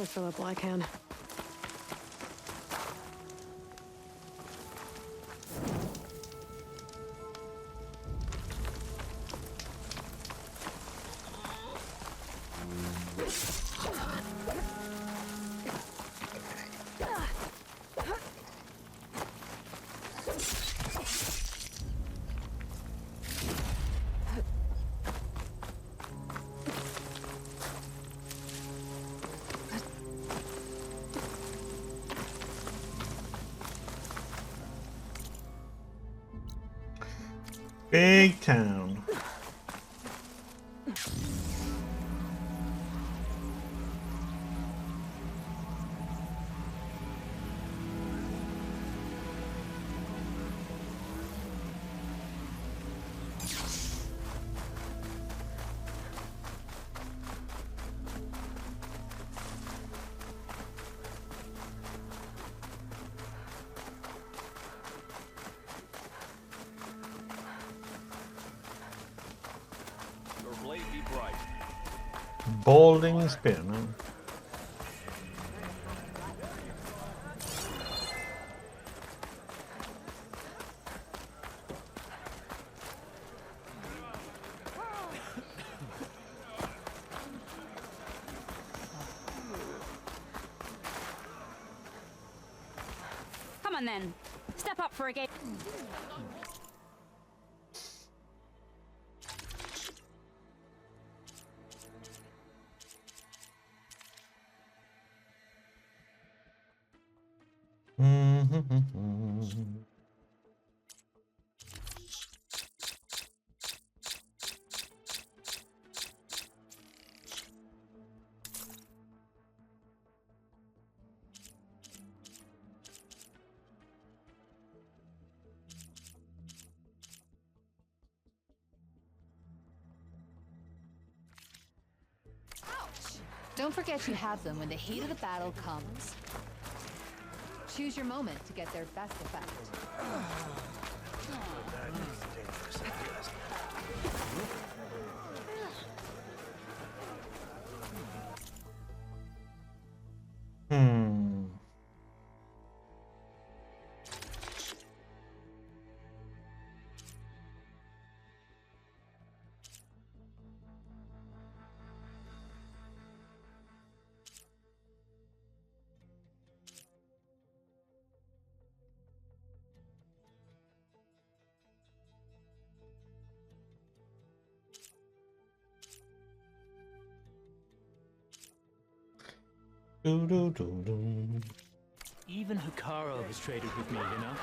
I'll fill up while I can. Big town. Balding Spearman. Come on then. Step up for a game. Don't forget you have them when the heat of the battle comes. Choose your moment to get their best effect. Even Hikaru has traded with me, you know?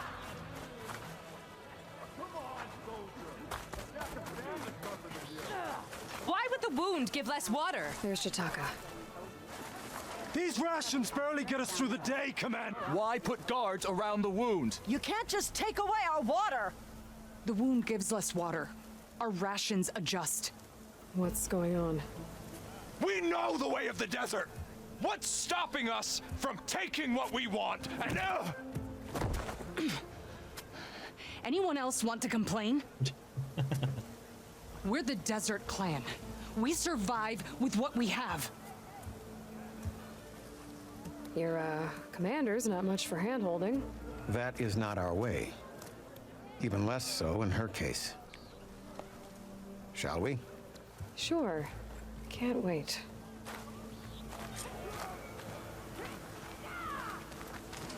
Why would the wound give less water? There's Jataka. These rations barely get us through the day, Commander. Why put guards around the wound? You can't just take away our water! The wound gives less water. Our rations adjust. What's going on? We know the way of the desert! What's stopping us from taking what we want? And Anyone else want to complain? We're the Desert Clan. We survive with what we have. Your, commander's not much for hand-holding. That is not our way. Even less so in her case. Shall we? Sure. Can't wait.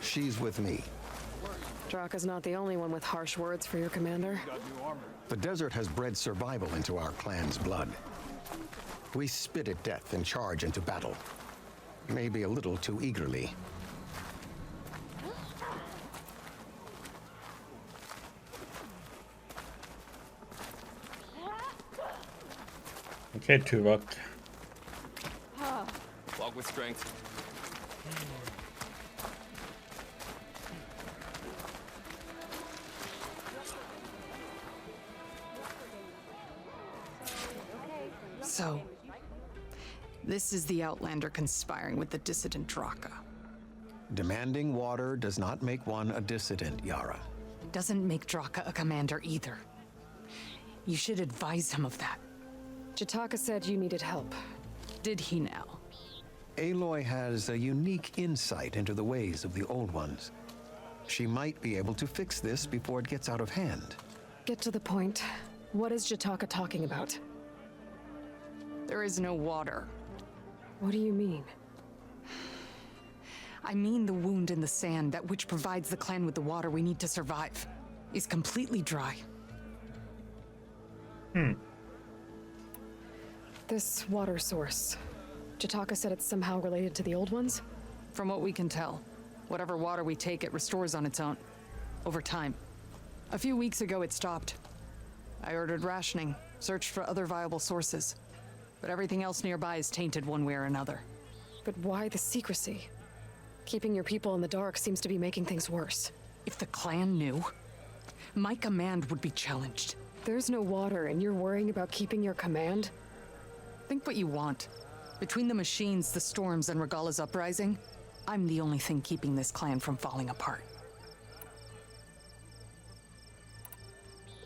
She's with me. Draka's not the only one with harsh words for your commander. The desert has bred survival into our clan's blood. We spit at death and charge into battle. Maybe a little too eagerly. Okay, Tuvok. Walk with strength. So, this is the Outlander conspiring with the dissident Draka. Demanding water does not make one a dissident, Yara. Doesn't make Draka a commander either. You should advise him of that. Jataka said you needed help. Did he now? Aloy has a unique insight into the ways of the Old Ones. She might be able to fix this before it gets out of hand. Get to the point. What is Jataka talking about? There is no water. What do you mean? I mean the wound in the sand, that which provides the clan with the water we need to survive, is completely dry. This water source. Jataka said it's somehow related to the old ones? From what we can tell, whatever water we take, it restores on its own. Over time. A few weeks ago, it stopped. I ordered rationing, searched for other viable sources. But everything else nearby is tainted one way or another. But why the secrecy? Keeping your people in the dark seems to be making things worse. If the clan knew, my command would be challenged. There's no water and you're worrying about keeping your command? Think what you want. Between the machines, the storms, and Regala's uprising, I'm the only thing keeping this clan from falling apart.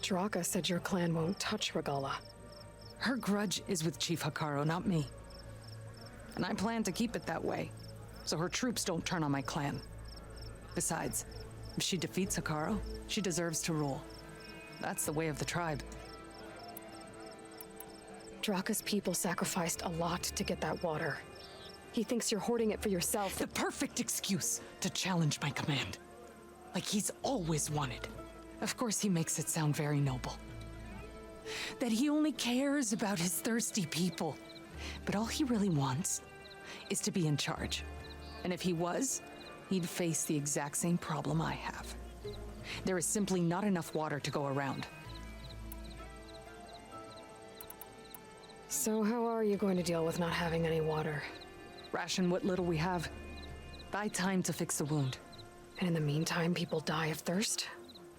Draka said your clan won't touch Regala. Her grudge is with Chief Hikaru, not me. And I plan to keep it that way, so her troops don't turn on my clan. Besides, if she defeats Hikaru, she deserves to rule. That's the way of the tribe. Draka's people sacrificed a lot to get that water. He thinks you're hoarding it for yourself. The perfect excuse to challenge my command. Like he's always wanted. Of course, he makes it sound very noble. That he only cares about his thirsty people. But all he really wants is to be in charge. And if he was, he'd face the exact same problem I have. There is simply not enough water to go around. So how are you going to deal with not having any water? Ration what little we have. Buy time to fix the wound. And in the meantime, people die of thirst?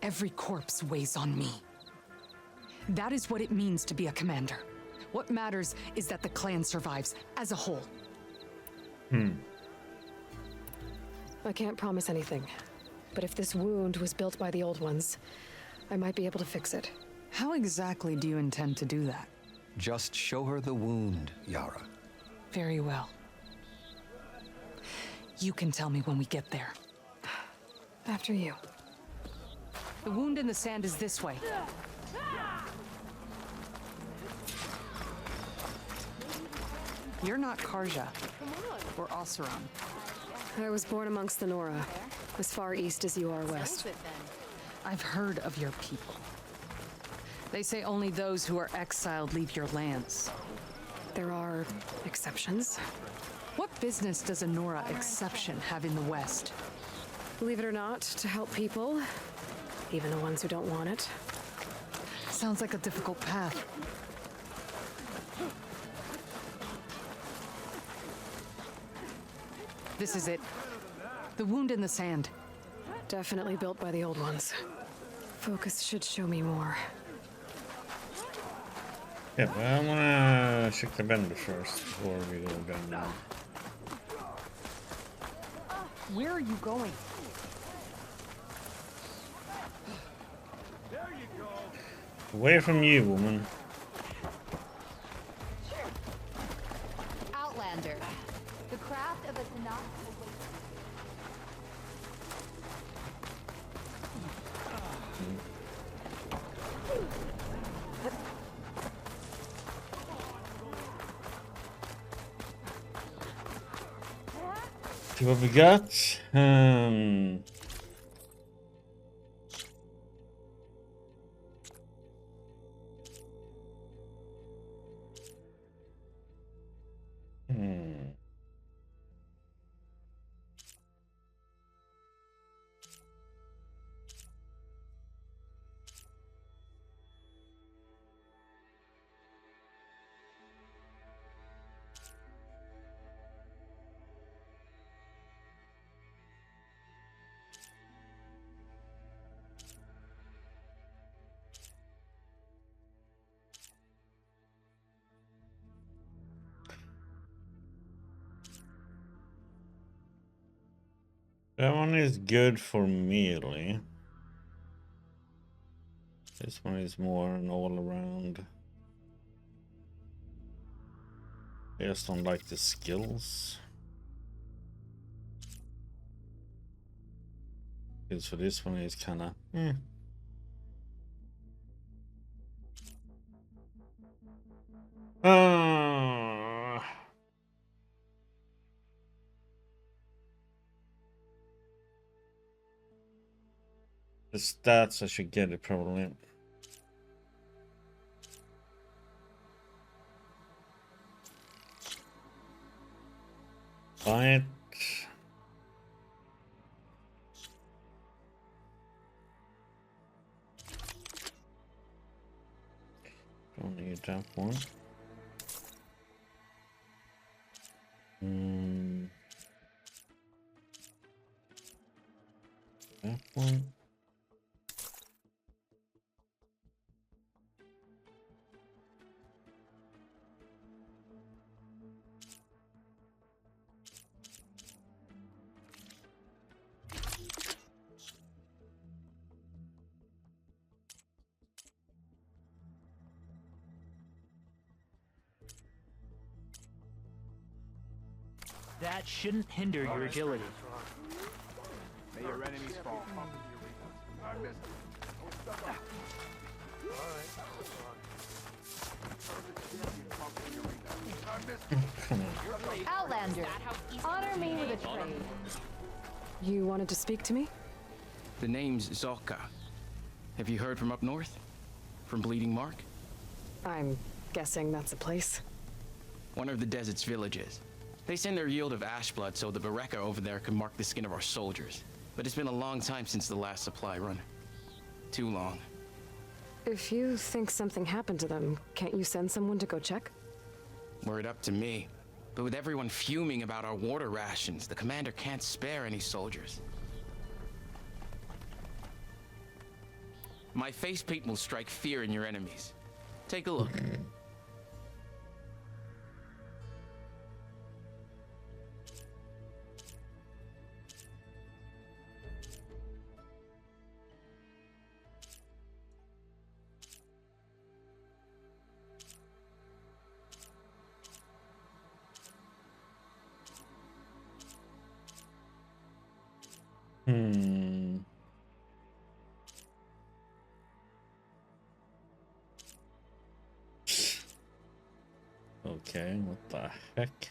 Every corpse weighs on me. That is what it means to be a commander. What matters is that the clan survives as a whole. I can't promise anything. But if this wound was built by the old ones, I might be able to fix it. How exactly do you intend to do that? Just show her the wound, Yara. Very well. You can tell me when we get there. After you. The wound in the sand is this way. You're not Karja, or Oseram. I was born amongst the Nora, as far east as you are west. I've heard of your people. They say only those who are exiled leave your lands. There are exceptions. What business does a Nora exception have in the West? Believe it or not, to help people, even the ones who don't want it. Sounds like a difficult path. This is it. The wound in the sand. Definitely built by the old ones. Focus should show me more. Yeah, but I wanna check the bender first before we go down there. Where are you going? Away from you, woman. Outlander. The craft of a Tanakh. See what we got. That one is good for melee. This one is more an all around. I just don't like the skills. So this one is kind of. The stats I should get it probably. Buy it. Don't need that one. That one. That shouldn't hinder your agility. May your enemies fall. Outlander, honor me with a trade. You wanted to speak to me? The name's Zolka. Have you heard from up north? From Bleeding Mark? I'm guessing that's a place. One of the desert's villages. They send their yield of ash blood so the Bereka over there can mark the skin of our soldiers. But it's been a long time since the last supply run. Too long. If you think something happened to them, can't you send someone to go check? Were it up to me. But with everyone fuming about our water rations, the commander can't spare any soldiers. My face paint will strike fear in your enemies. Take a look. Okay, what the heck?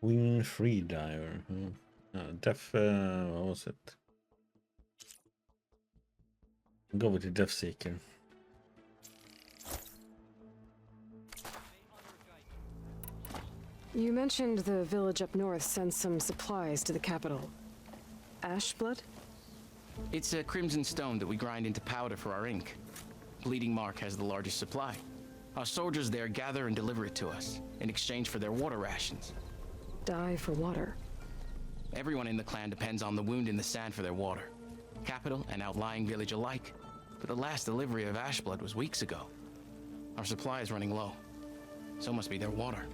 Wing free diver. What was it? Go with the Death Seeker. You mentioned the village up north sends some supplies to the capital. Ash blood? It's a crimson stone that we grind into powder for our ink. Bleeding Mark has the largest supply. Our soldiers there gather and deliver it to us, in exchange for their water rations. Die for water. Everyone in the clan depends on the wound in the sand for their water. Capital and outlying village alike. But the last delivery of ash blood was weeks ago. Our supply is running low. So must be their water.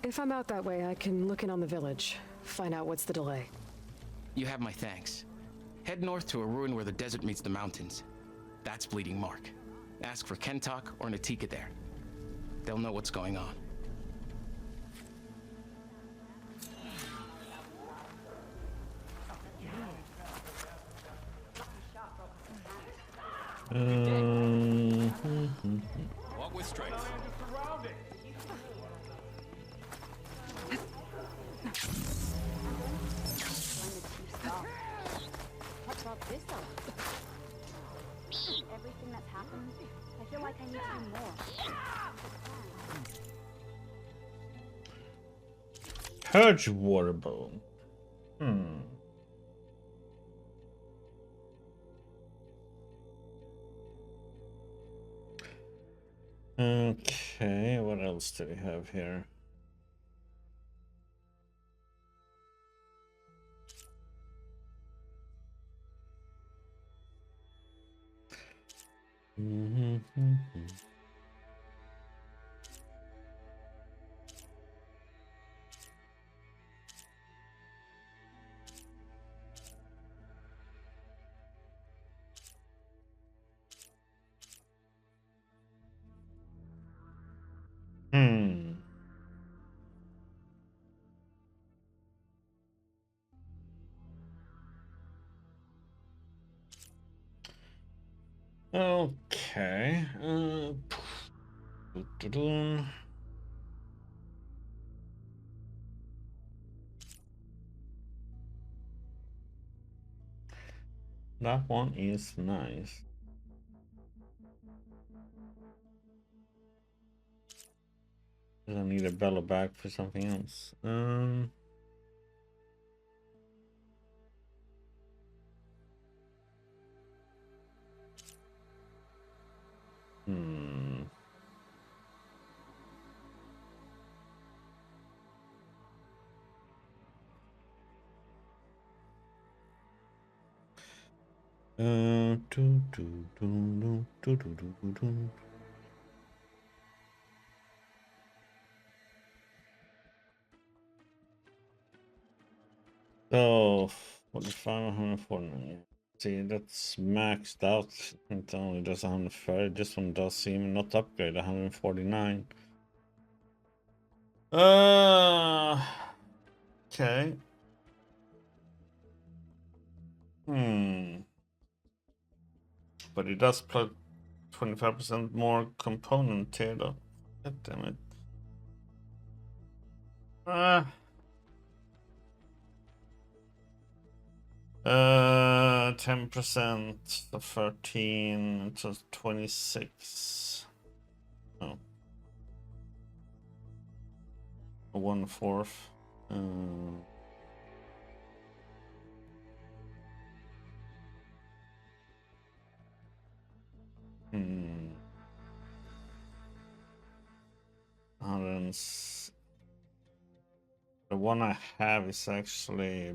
If I'm out that way, I can look in on the village, find out what's the delay. You have my thanks. Head north to a ruin where the desert meets the mountains. That's Bleeding Mark. Ask for Kentok or Natika there. They'll know what's going on. Walk with strength. What brought this up? Everything that's happened, I feel like I need to do more. Purge water bowl. Okay, what else do we have here? Okay. Doo-doo-doo. That one is nice. I need a bellow bag for something else. Hmm. Do, do, do, do, do, do, do, do. So 45, 149. See, that's maxed out. It only does 130. This one does seem not upgrade 149. Okay. But it does put 25% more component here though. God damn it. 10% of 13 to 26. Oh. 1/4. Hmm. 100. The one I have is actually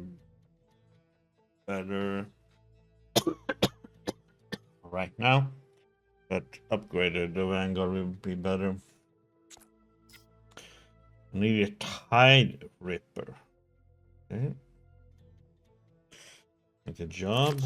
better right now, but upgraded the Vanguard will be better. I need a Tide Ripper. Okay. Good job.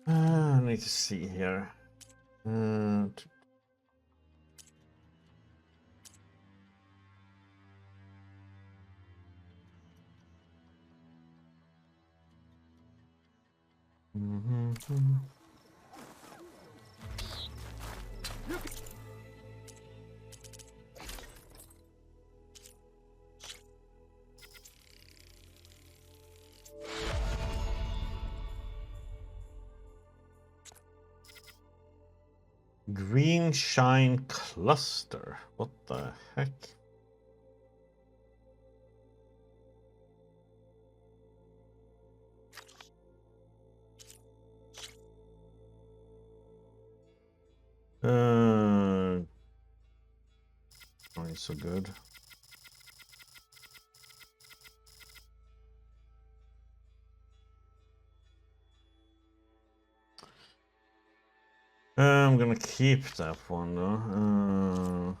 I need to see here. Green Shine Cluster. What the heck? Oh, it's so good. I'm gonna keep that one though. Hmm.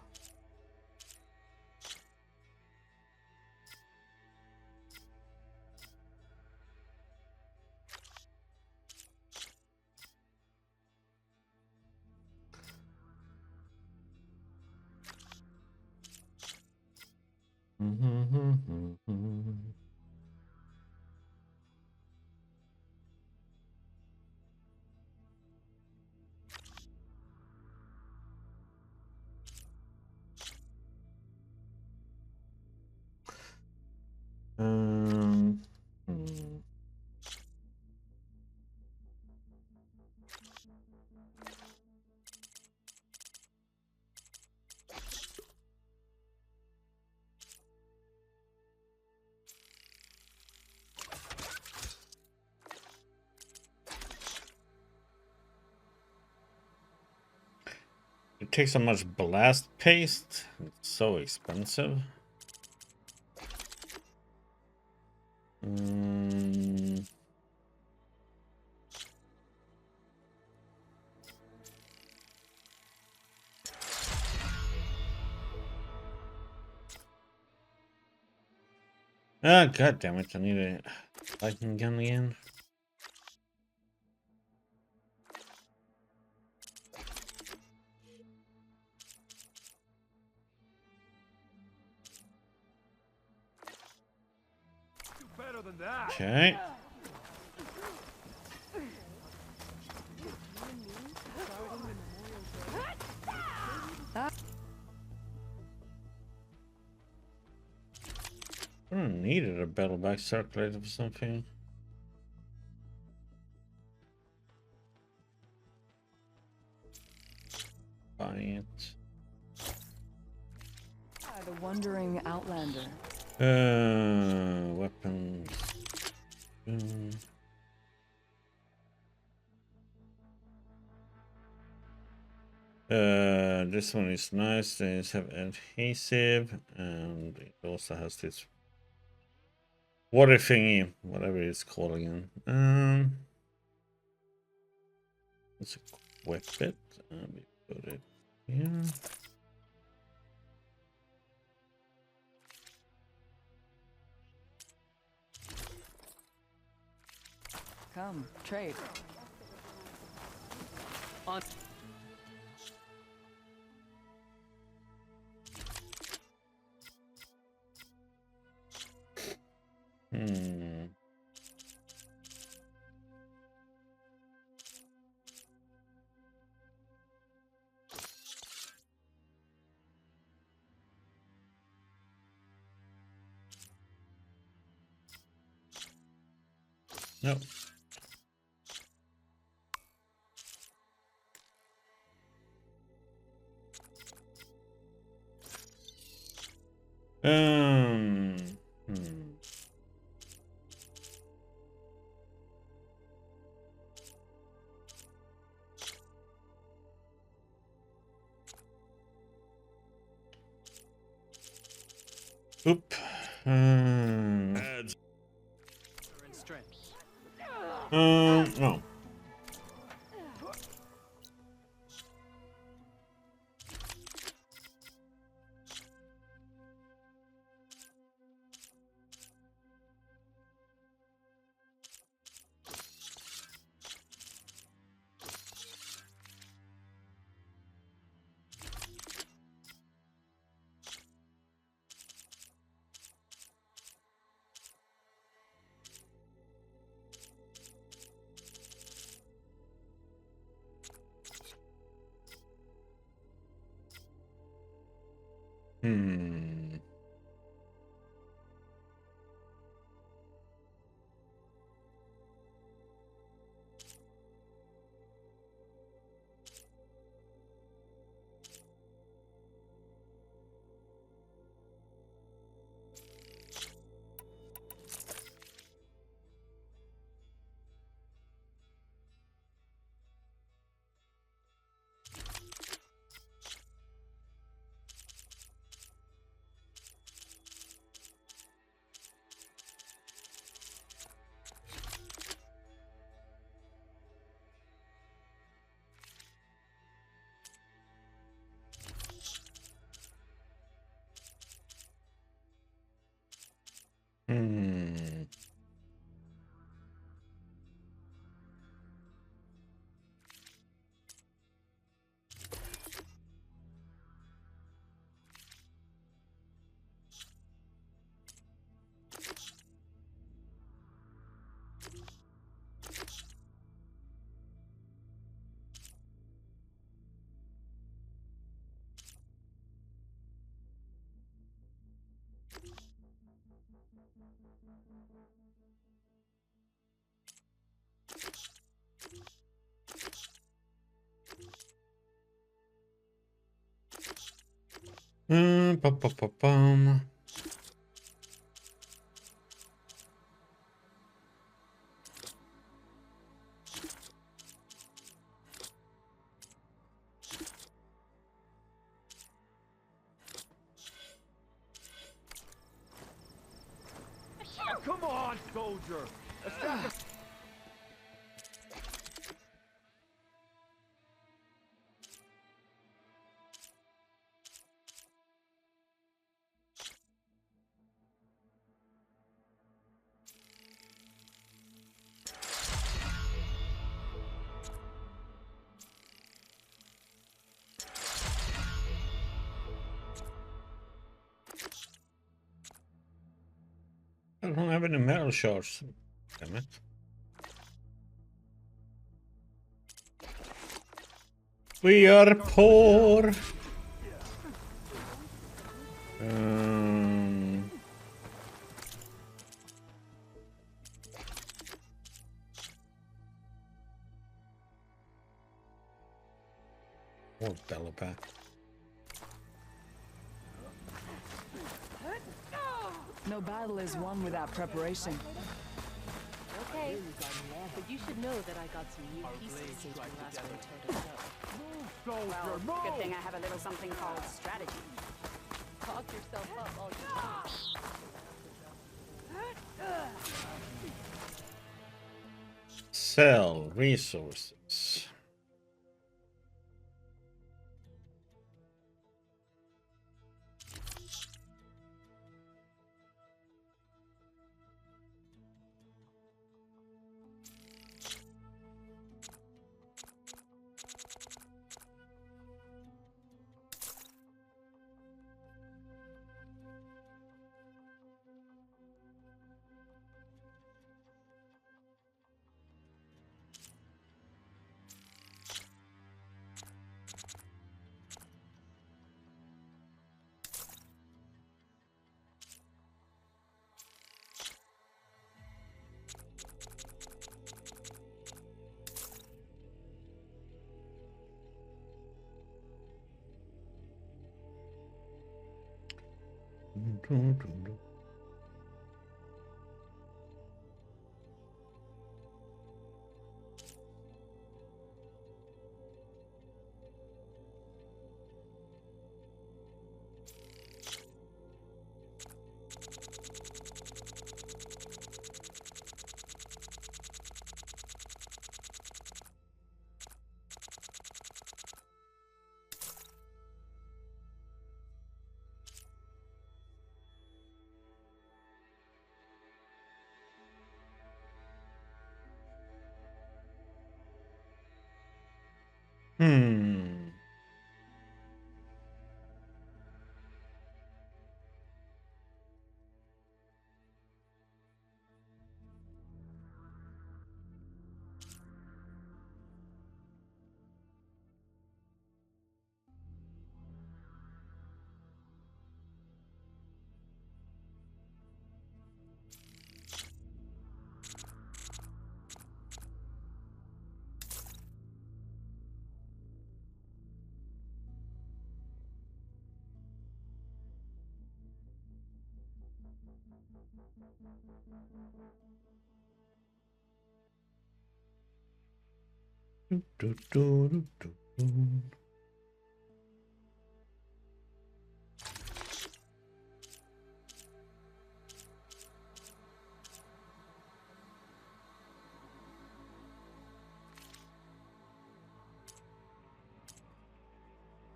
It takes so much blast paste. It's so expensive. Ah, god damn it! I need a lightning gun again. Okay. I don't needed a battleback circulator for something. Buy it. The wandering outlander. Weapons. This one is nice. They have adhesive, and it also has this water thingy, whatever it's called again. Let's equip it. And we put it here. Come, trade. On. Nope. Hmm. Oop. No. Hmm. Hmm. Bum. Come on, soldier. I don't have any metal shards. Damn it. We are poor. More bellow back. No battle is won without preparation. Okay, but you should know that I got some new pieces since we last went toe-to-toe. Well, good thing I have a little something called strategy. Talk yourself up all you want. Sell resources.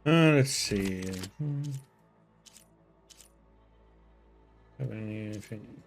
Let's see. Have anything?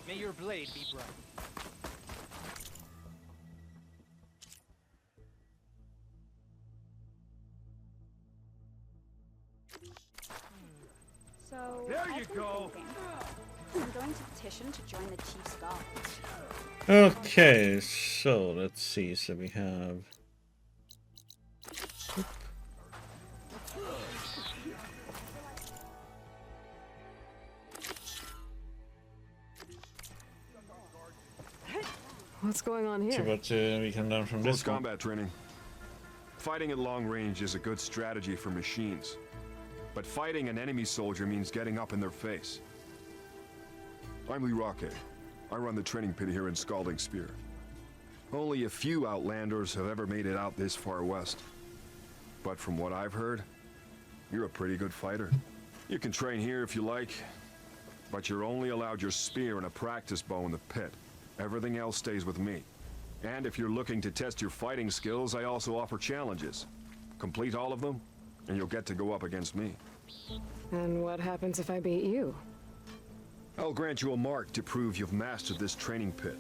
May your blade be bright. So, There I've you been go. thinking. I'm going to petition to join the Chief's Guards. Okay, so let's see. So we have. What's going on See here? what we can learn from Close this one. combat training. Fighting at long range is a good strategy for machines. But fighting an enemy soldier means getting up in their face. I'm Lee Rocket. I run the training pit here in Scalding Spear. Only a few Outlanders have ever made it out this far west. But from what I've heard, you're a pretty good fighter. You can train here if you like, but you're only allowed your spear and a practice bow in the pit. Everything else stays with me. And if you're looking to test your fighting skills, I also offer challenges. Complete all of them, and you'll get to go up against me. And what happens if I beat you? I'll grant you a mark to prove you've mastered this training pit.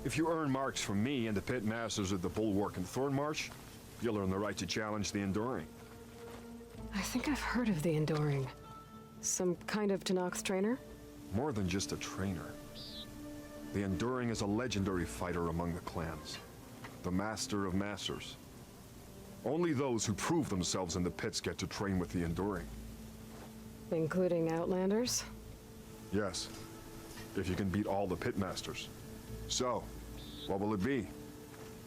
If you earn marks from me and the pit masters of the Bulwark and Thornmarsh, you'll earn the right to challenge the Enduring. I think I've heard of the Enduring. Some kind of Tanox trainer? More than just a trainer. The Enduring is a legendary fighter among the clans. The master of masters. Only those who prove themselves in the pits get to train with the Enduring. Including Outlanders? Yes. If you can beat all the pit masters. So, what will it be?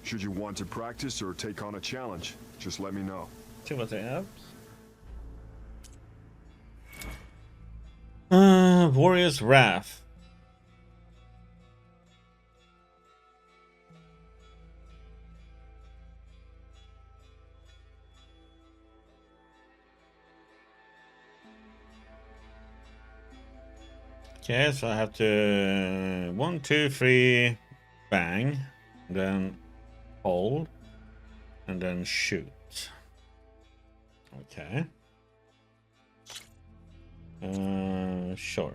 Should you want to practice or take on a challenge, just let me know. See what they have. Warrior's Wrath. Okay, so I have to 1, 2, 3, bang, then hold, and then shoot. Okay. Sure.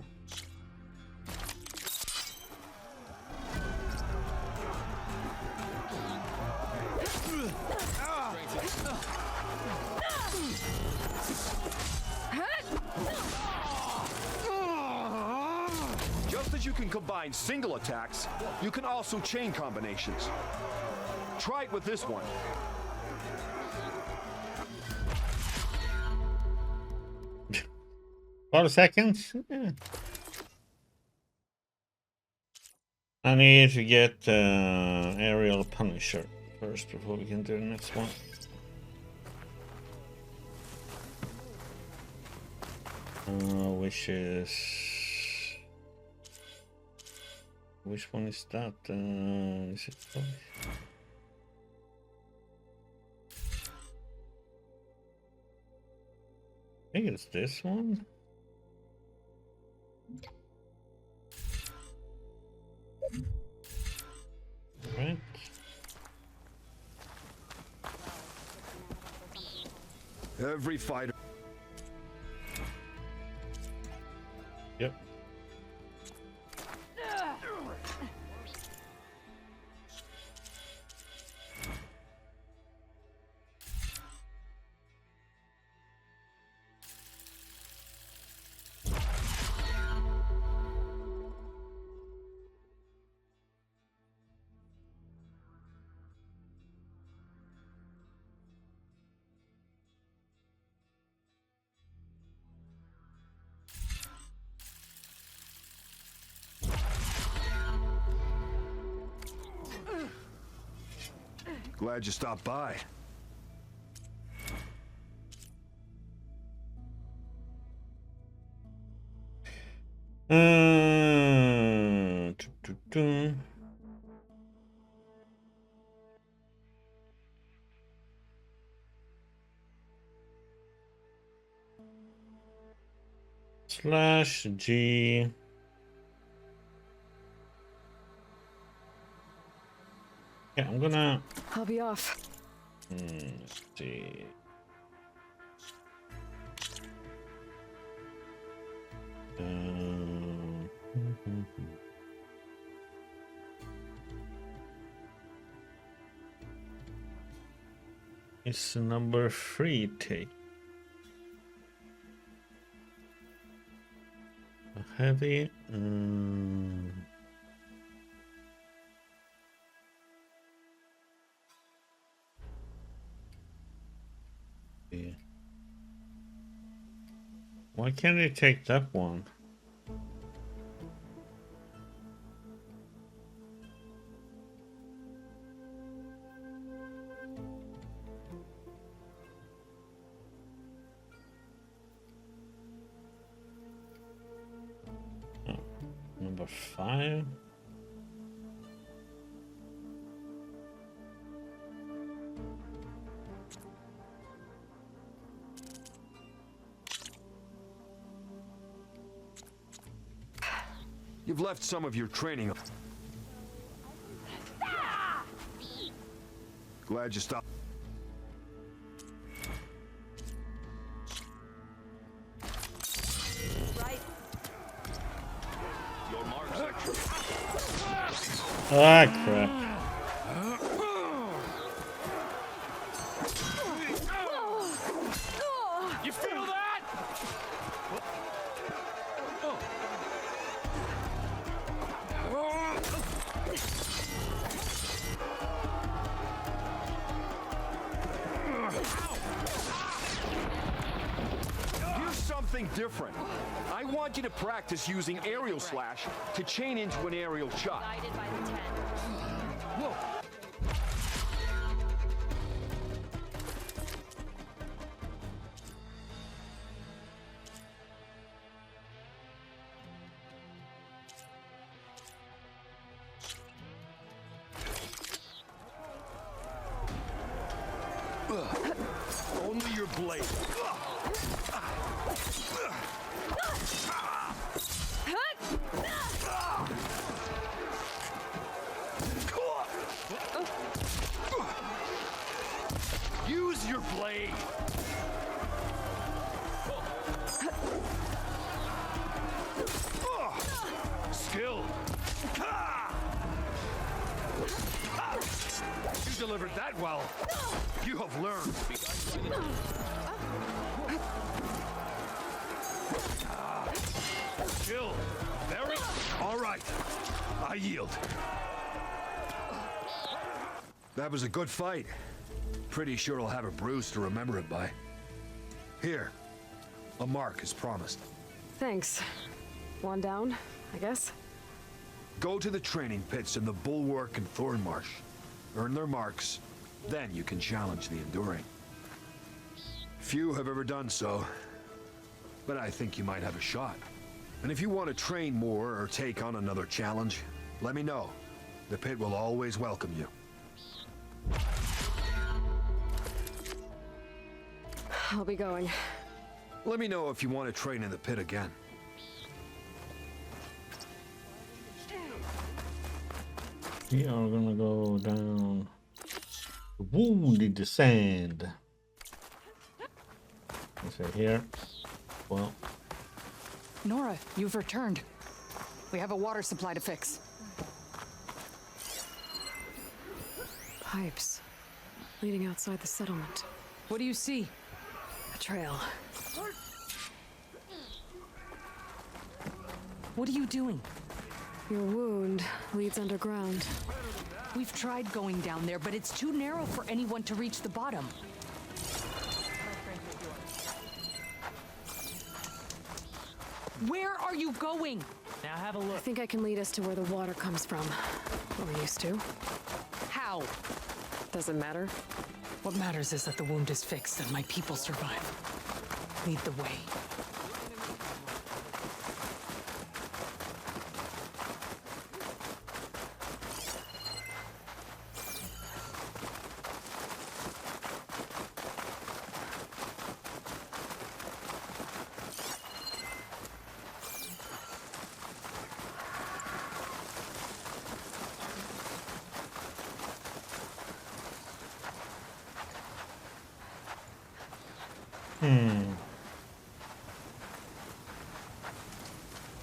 Just as you can combine single attacks, you can also chain combinations. Try it with this one. About a second. Yeah. I need to get Aerial Punisher first before we can do the next one. Which one is that? Is it? I think it's this one. Right. Every fighter. Yep. Glad you stopped by. Slash G. Yeah, I'm gonna. I'll be off. Let's see. It's number 3 take. A heavy. Yeah. Why can't they take that one? Oh, number 5. You've left some of your training. Glad you stopped. Right. Your mark section. Ah, crap. You feel that? Here's something different. I want you to practice using aerial slash to chain into an aerial shot. Guided by the 10. Whoa. Only your blade. Use your blade. Skill. You delivered that well. You have learned. Skill. Very. All right. I yield. That was a good fight. Pretty sure I'll have a bruise to remember it by. Here. A mark as promised. Thanks. One down, I guess. Go to the training pits in the Bulwark and Thornmarsh. Earn their marks, then you can challenge the Enduring. Few have ever done so, but I think you might have a shot. And if you want to train more or take on another challenge, let me know. The pit will always welcome you. I'll be going. Let me know if you want to train in the pit again. We are gonna go down the wounded sand. Let's say here. Well, Nora, you've returned. We have a water supply to fix. Pipes leading outside the settlement. What do you see? A trail. What are you doing? Your wound leads underground. We've tried going down there, but it's too narrow for anyone to reach the bottom. Where are you going? Now have a I look. think I can lead us to where the water comes from. Or used to. How? Doesn't matter. What matters is that the wound is fixed and my people survive. Lead the way.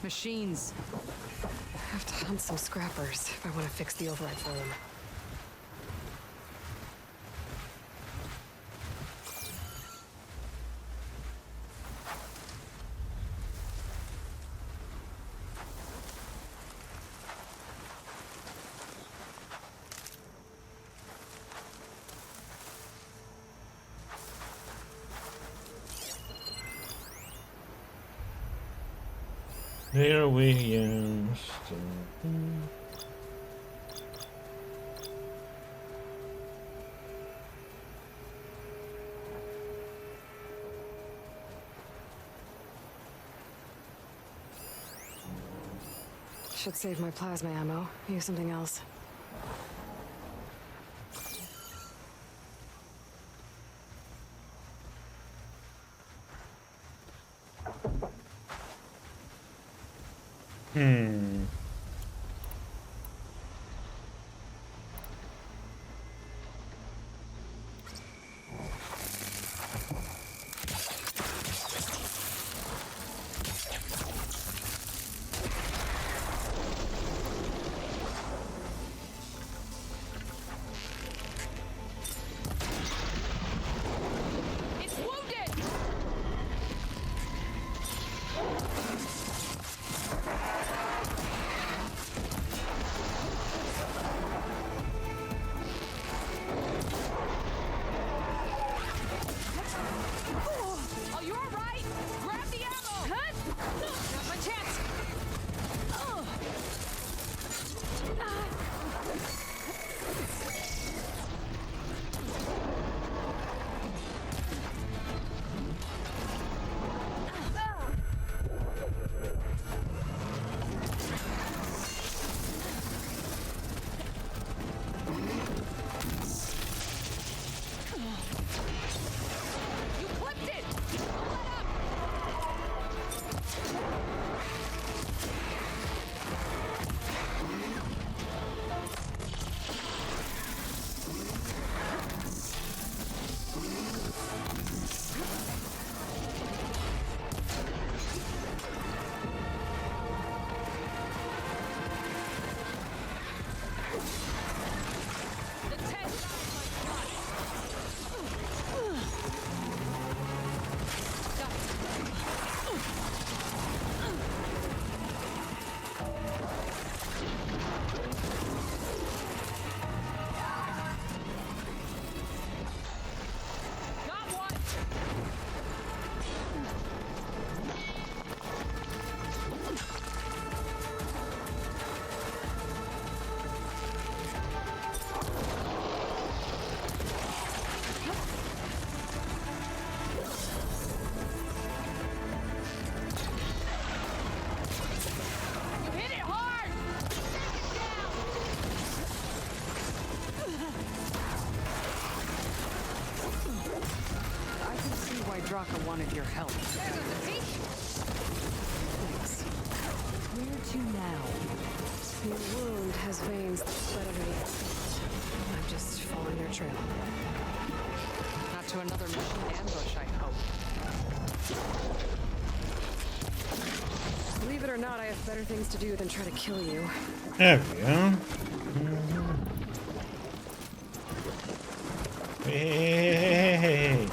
Machines. I have to hunt some scrappers if I want to fix the override for them. here we used. Should save my plasma ammo. Use something else. Walker wanted your help. Thanks. Where to now? Your wound has veins that spread underneath. I'm just following their trail. Not to another machine ambush, I hope. Believe it or not, I have better things to do than try to kill you. There we go. Hey.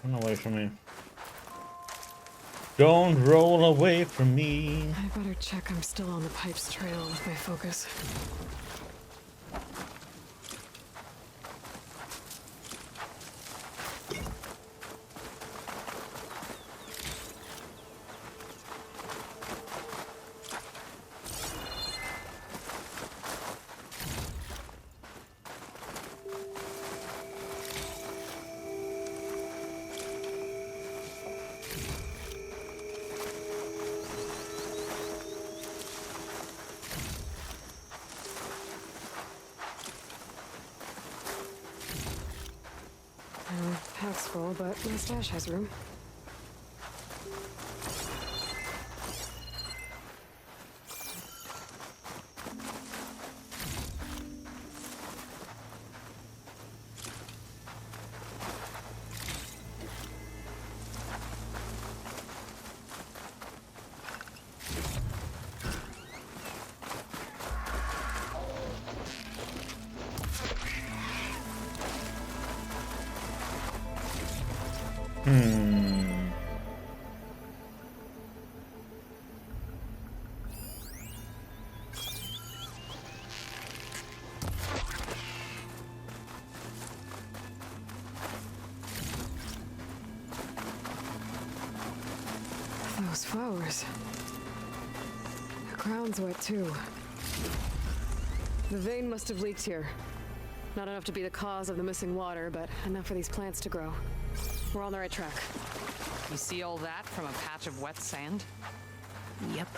Run away from me. Don't roll away from me. I better check I'm still on the pipe's trail with my focus. Pack's full, but my stash has room. Those flowers. The ground's wet too. The vein must have leaked here. Not enough to be the cause of the missing water, but enough for these plants to grow. We're on the right track. You see all that from a patch of wet sand? Yep.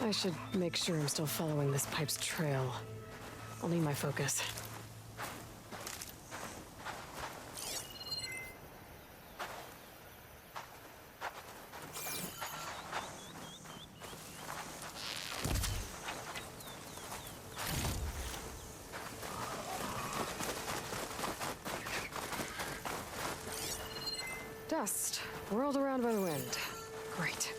I should make sure I'm still following this pipe's trail. I'll need my focus. Dust, whirled around by the wind. Great.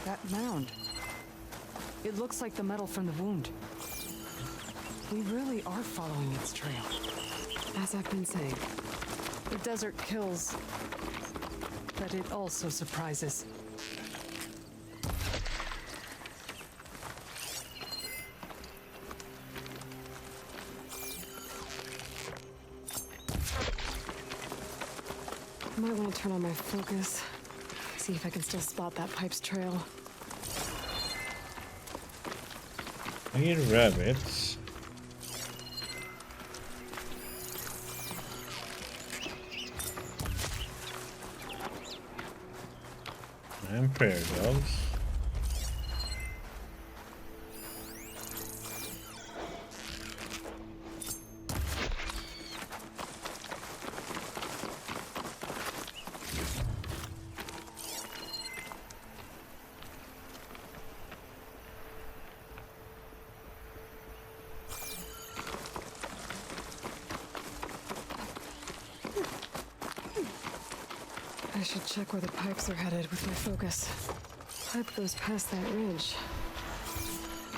That mound. It looks like the metal from the wound. We really are following its trail. As I've been saying. The desert kills, but it also surprises. I might want to turn on my focus. See if I can still spot that pipe's trail. I hear rabbits. And prairie dogs. I should check where the pipes are headed with my focus. Pipe goes past that ridge.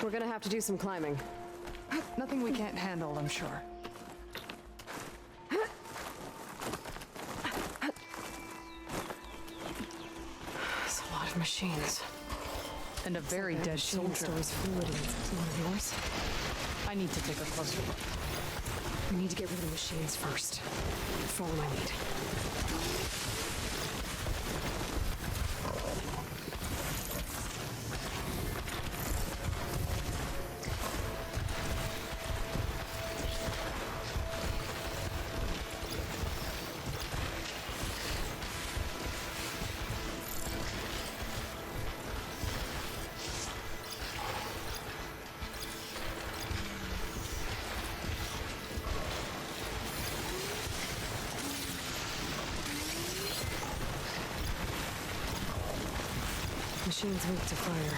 We're gonna have to do some climbing. Nothing we can't handle, I'm sure. There's a lot of machines. And a very dead soldier. Stores fluid in one of yours. I need to take a closer look. We need to get rid of the machines first. Follow my lead. machine's weak to fire.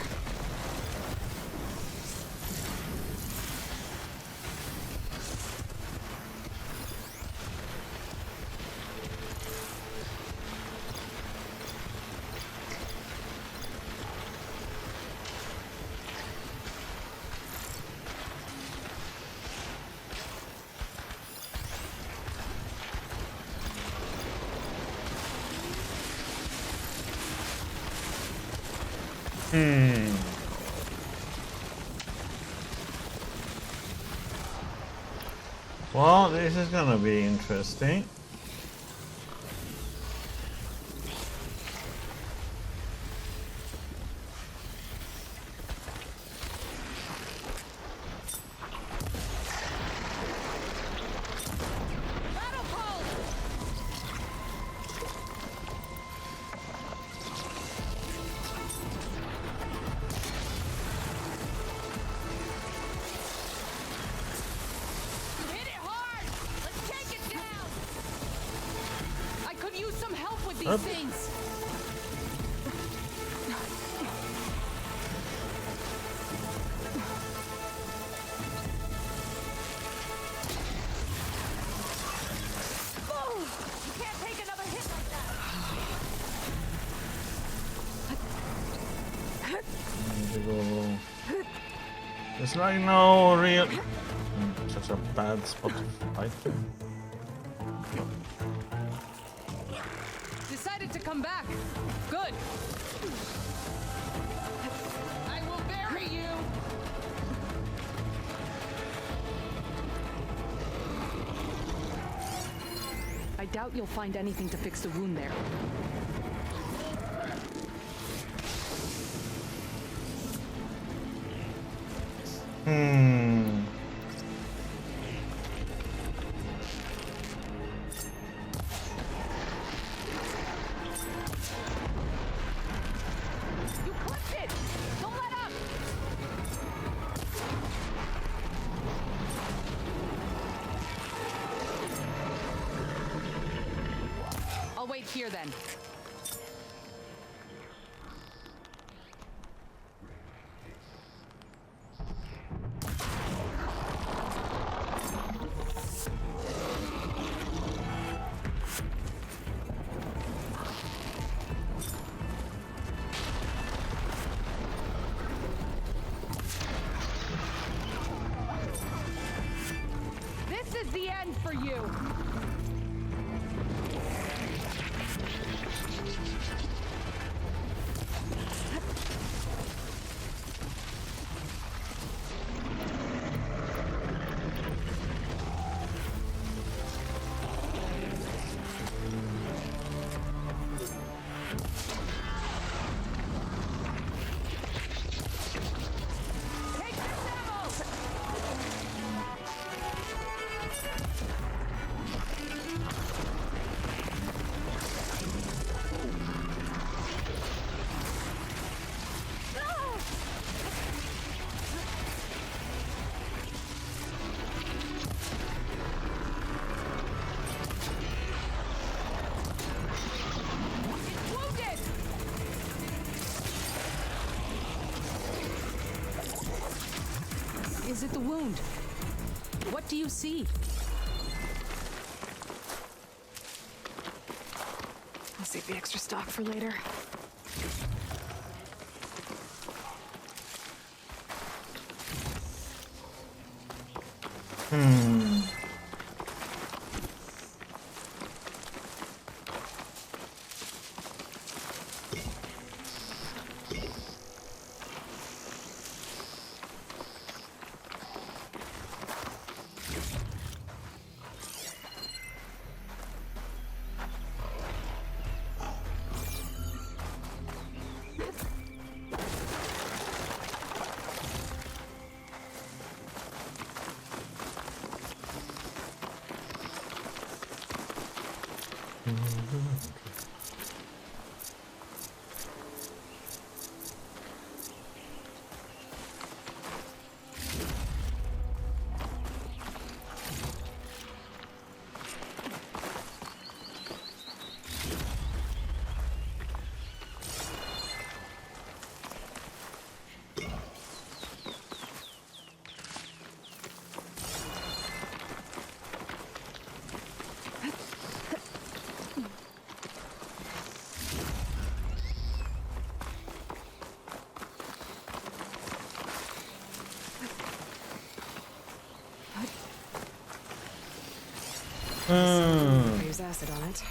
Well, this is gonna be interesting. These things. Oh, you can't take another hit like that. It's like no real. Such a bad spot to fight. Decided to come back. Good. I will bury you. I doubt you'll find anything to fix the wound there. You clipped it! Don't let up! I'll wait here then. This is the end for you! Take this ammo! Wounded! Is it the wound? What do you see? I'll save the extra stock for later. Use acid on it.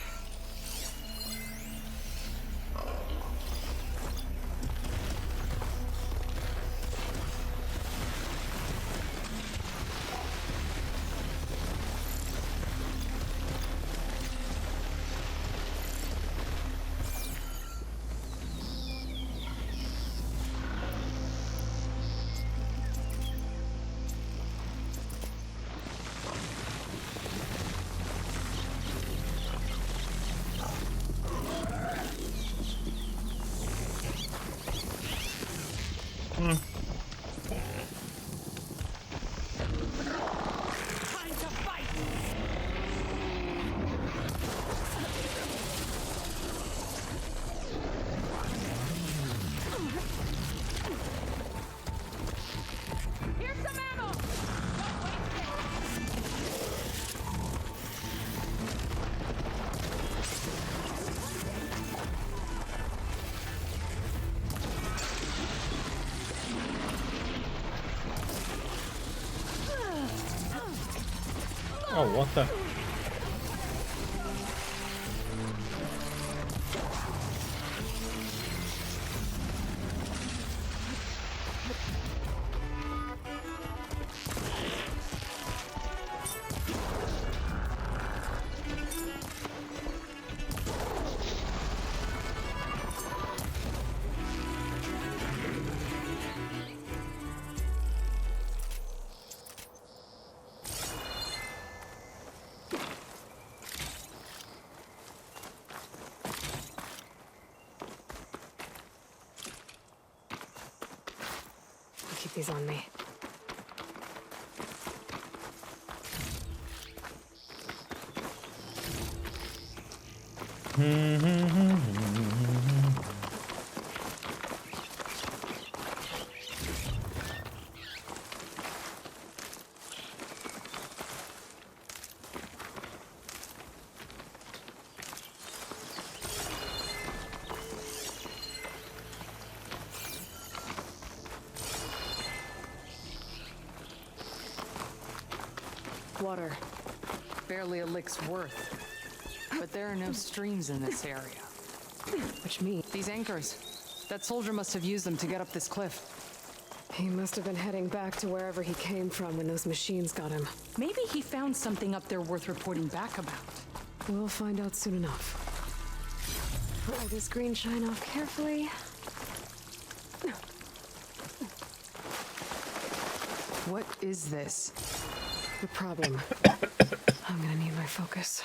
Oh, what the? I'll keep these on me. Water. Barely a lick's worth. But there are no streams in this area. Which means These anchors. That soldier must have used them to get up this cliff. he must have been heading back to wherever he came from when those machines got him. Maybe he found something up there worth reporting back about. We'll find out soon enough. Pull this green shine off carefully. What is this? The problem. I'm gonna need my focus.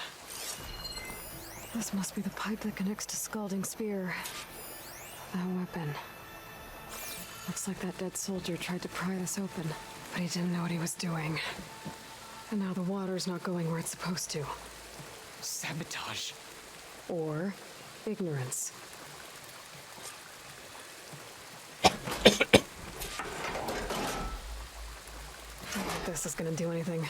This must be the pipe that connects to Scalding Spear. That weapon. Looks like that dead soldier tried to pry this open, but he didn't know what he was doing. And now the water's not going where it's supposed to. Sabotage. Or ignorance. I don't think this is gonna do anything.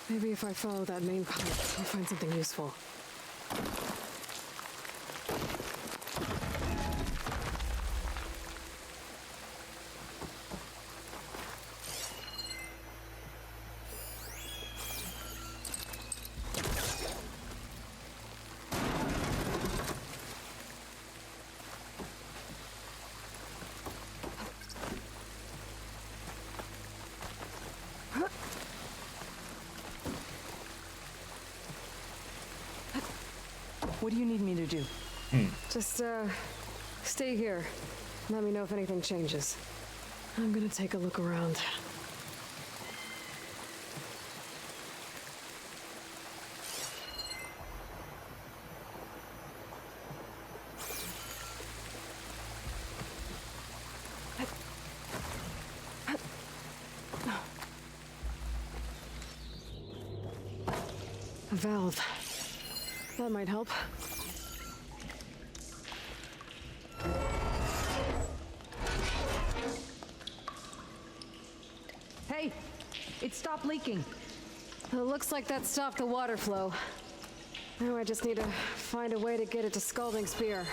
Maybe if I follow that main pipe, I'll find something useful. What do you need me to do? Just, stay here. Let me know if anything changes. I'm gonna take a look around. A valve. That might help. Hey! It stopped leaking. It looks like that stopped the water flow. Now I just need to find a way to get it to Scalding Spear.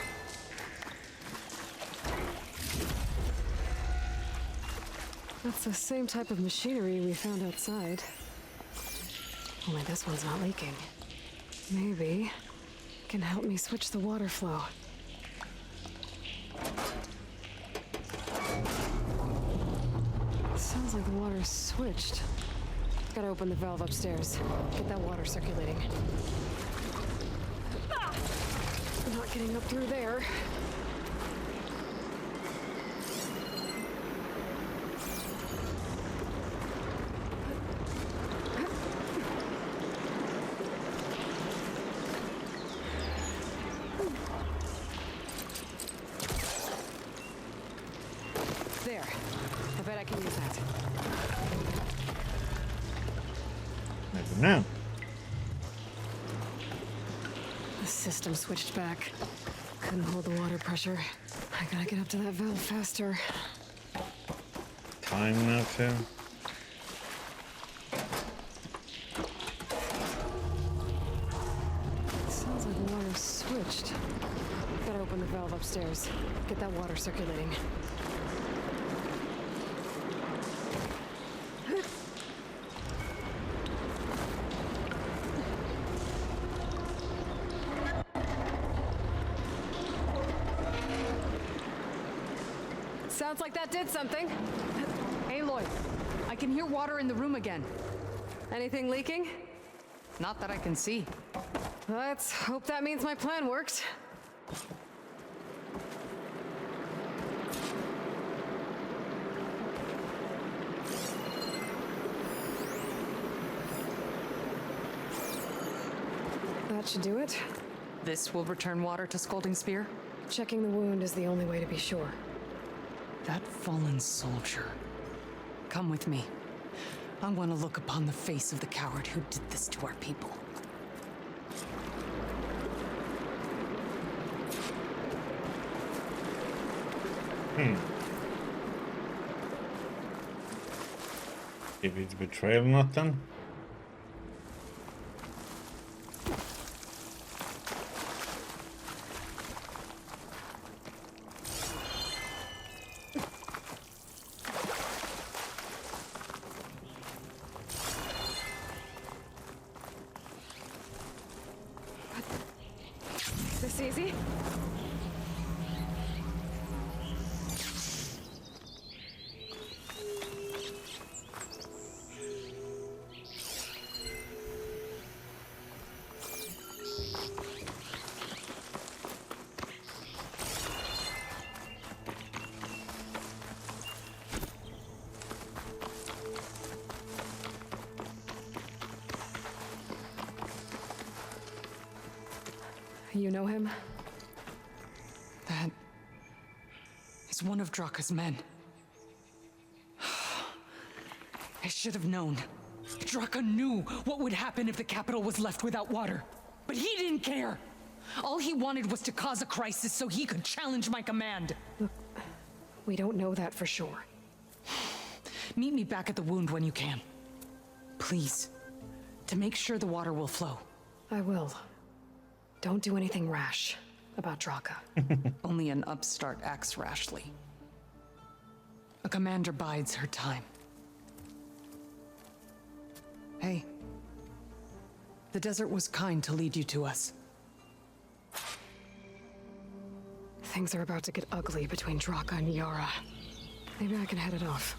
That's the same type of machinery we found outside. Only this one's not leaking. Maybe it can help me switch the water flow. Sounds like the water's switched. Gotta open the valve upstairs. Get that water circulating. Ah! Not getting up through there. There. I bet I can use that. Maybe now. The system switched back. Couldn't hold the water pressure. I gotta get up to that valve faster. Time now too. Sounds like the water's switched. Gotta open the valve upstairs. Get that water circulating. Sounds like that did something. Hey, Lloyd. I can hear water in the room again. Anything leaking? Not that I can see. Let's hope that means my plan worked. That should do it. This will return water to Scalding Spear? Checking the wound is the only way to be sure. That fallen soldier. Come with me. I want to look upon the face of the coward who did this to our people. If it's betrayal, not then. This easy? You know him? That is one of Draka's men. I should have known. Draka knew what would happen if the capital was left without water. But he didn't care. All he wanted was to cause a crisis so he could challenge my command. Look, we don't know that for sure. Meet me back at the wound when you can. Please. To make sure the water will flow. I will. Don't do anything rash about Draka. Only an upstart acts rashly. A commander bides her time. Hey. The desert was kind to lead you to us. Things are about to get ugly between Draka and Yara. Maybe I can head it off.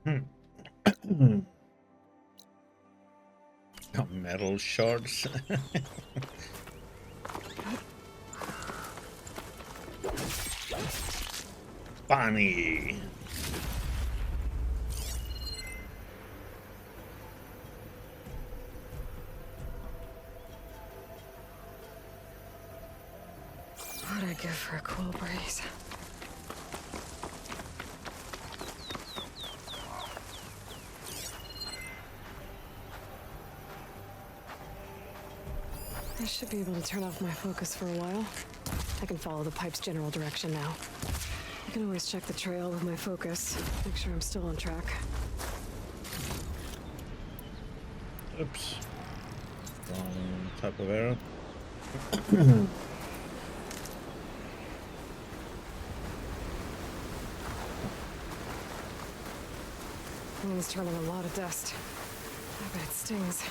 Oh, metal shards. Funny. What'd I give for a cool breeze? I should be able to turn off my focus for a while. I can follow the pipe's general direction now. I can always check the trail with my focus, make sure I'm still on track. Oops. Wrong type of arrow. Wind's turning a lot of dust. I bet it stings.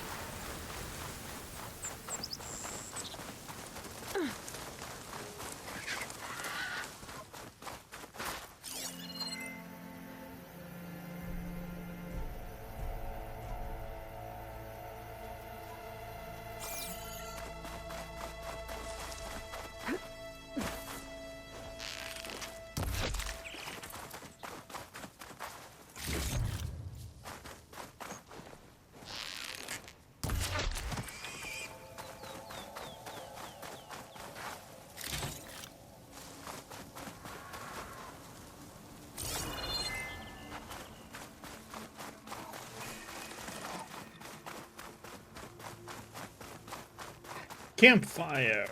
Campfire.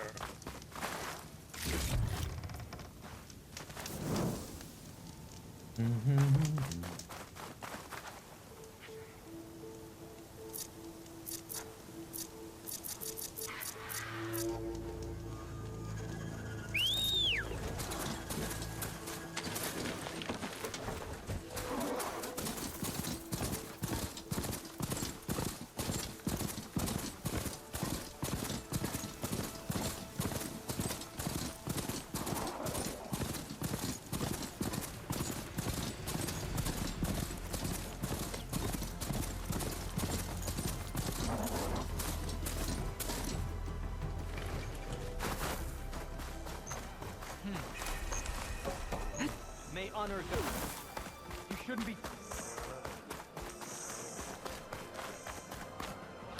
May honor go. You shouldn't be.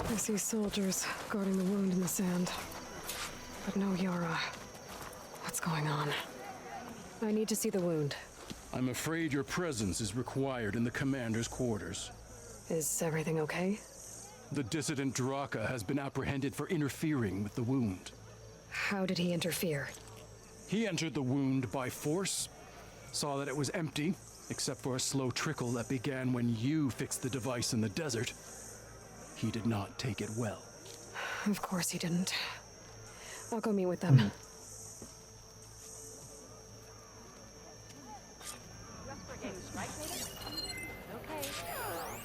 I see soldiers guarding the wound in the sand. But no Yara. What's going on? I need to see the wound. I'm afraid your presence is required in the commander's quarters. Is everything okay? The dissident Draka has been apprehended for interfering with the wound. How did he interfere? He entered the wound by force, saw that it was empty, except for a slow trickle that began when you fixed the device in the desert. He did not take it well. Of course he didn't. I'll go meet with them. Okay,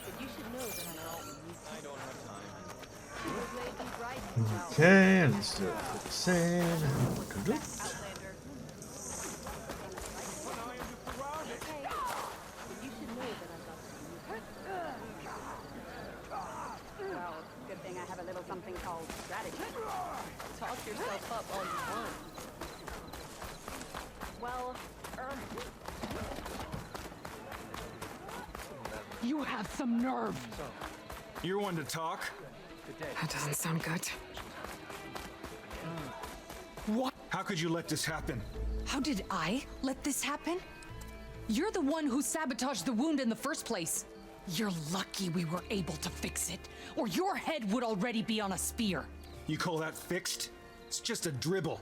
but you should know that I'm all I don't have time. Okay, let's do it. Save. Well, good thing I have a little something called strategy. Talk yourself up all you want. Well, You have some nerve. You're one to talk. That doesn't sound good. What? How could you let this happen? How did I let this happen? You're the one who sabotaged the wound in the first place. You're lucky we were able to fix it, or your head would already be on a spear. You call that fixed? It's just a dribble.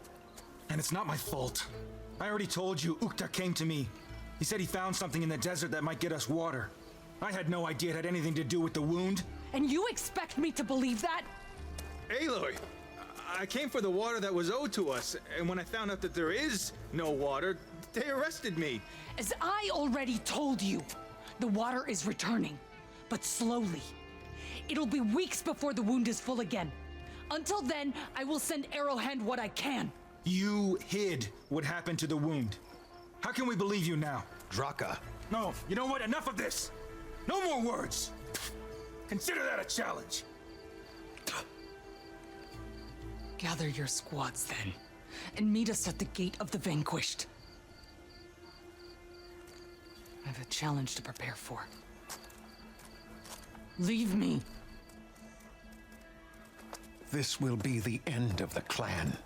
And it's not my fault. I already told you, Ukta came to me. He said he found something in the desert that might get us water. I had no idea it had anything to do with the wound. And you expect me to believe that? Aloy, I came for the water that was owed to us, and when I found out that there is no water, they arrested me. As I already told you, the water is returning, but slowly. It'll be weeks before the wound is full again. Until then, I will send Arrowhand what I can. You hid what happened to the wound. How can we believe you now? Draka. No, you know what? Enough of this! No more words! Consider that a challenge! Gather your squads then, and meet us at the Gate of the Vanquished. I have a challenge to prepare for. Leave me. This will be the end of the clan.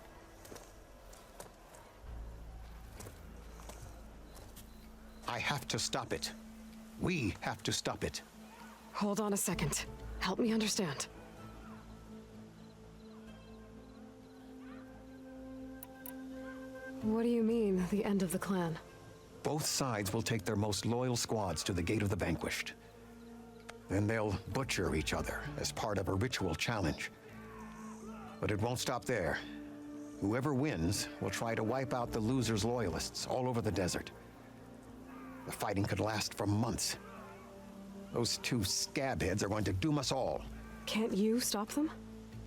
I have to stop it. We have to stop it. Hold on a second. Help me understand. What do you mean, the end of the clan? Both sides will take their most loyal squads to the Gate of the Vanquished. Then they'll butcher each other as part of a ritual challenge. But it won't stop there. Whoever wins will try to wipe out the loser's loyalists all over the desert. The fighting could last for months. Those two scabheads are going to doom us all. Can't you stop them?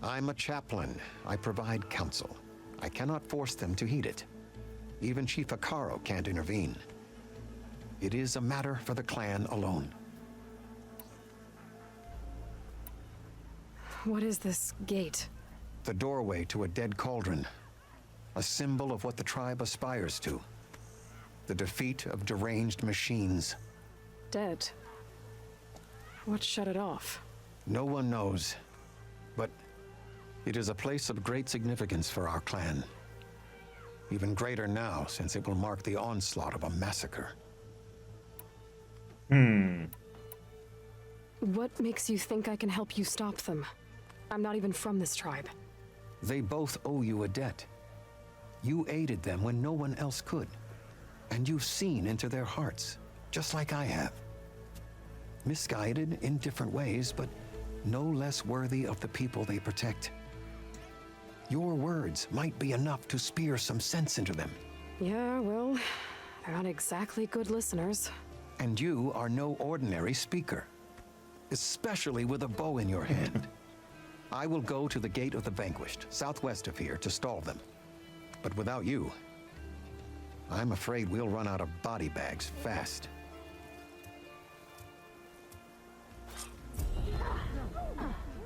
I'm a chaplain. I provide counsel. I cannot force them to heed it. Even Chief Akaro can't intervene. It is a matter for the clan alone. What is this gate? The doorway to a dead cauldron. A symbol of what the tribe aspires to. The defeat of deranged machines. Dead. What shut it off? No one knows. But it is a place of great significance for our clan. Even greater now, since it will mark the onslaught of a massacre. What makes you think I can help you stop them? I'm not even from this tribe. They both owe you a debt. You aided them when no one else could. And you've seen into their hearts, just like I have. Misguided in different ways, but no less worthy of the people they protect. Your words might be enough to spear some sense into them. Yeah, well, they're not exactly good listeners. And you are no ordinary speaker, especially with a bow in your hand. I will go to the Gate of the Vanquished, southwest of here, to stall them. But without you, I'm afraid we'll run out of body bags fast.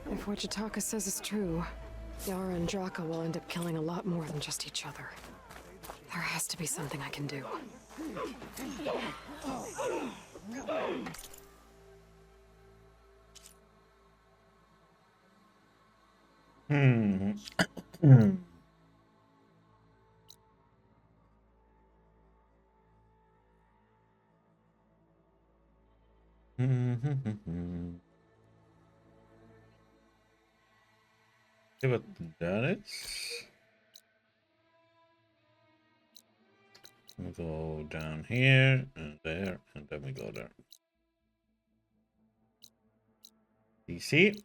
If what Jataka says is true, Yara and Draka will end up killing a lot more than just each other. There has to be something I can do. See what that is. We go down here and there, and then we go there. DC.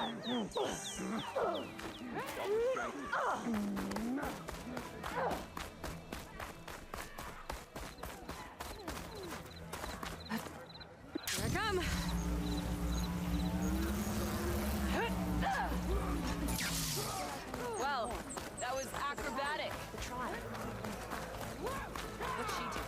Here I come. Well, that was acrobatic. The tribe. What'd she do?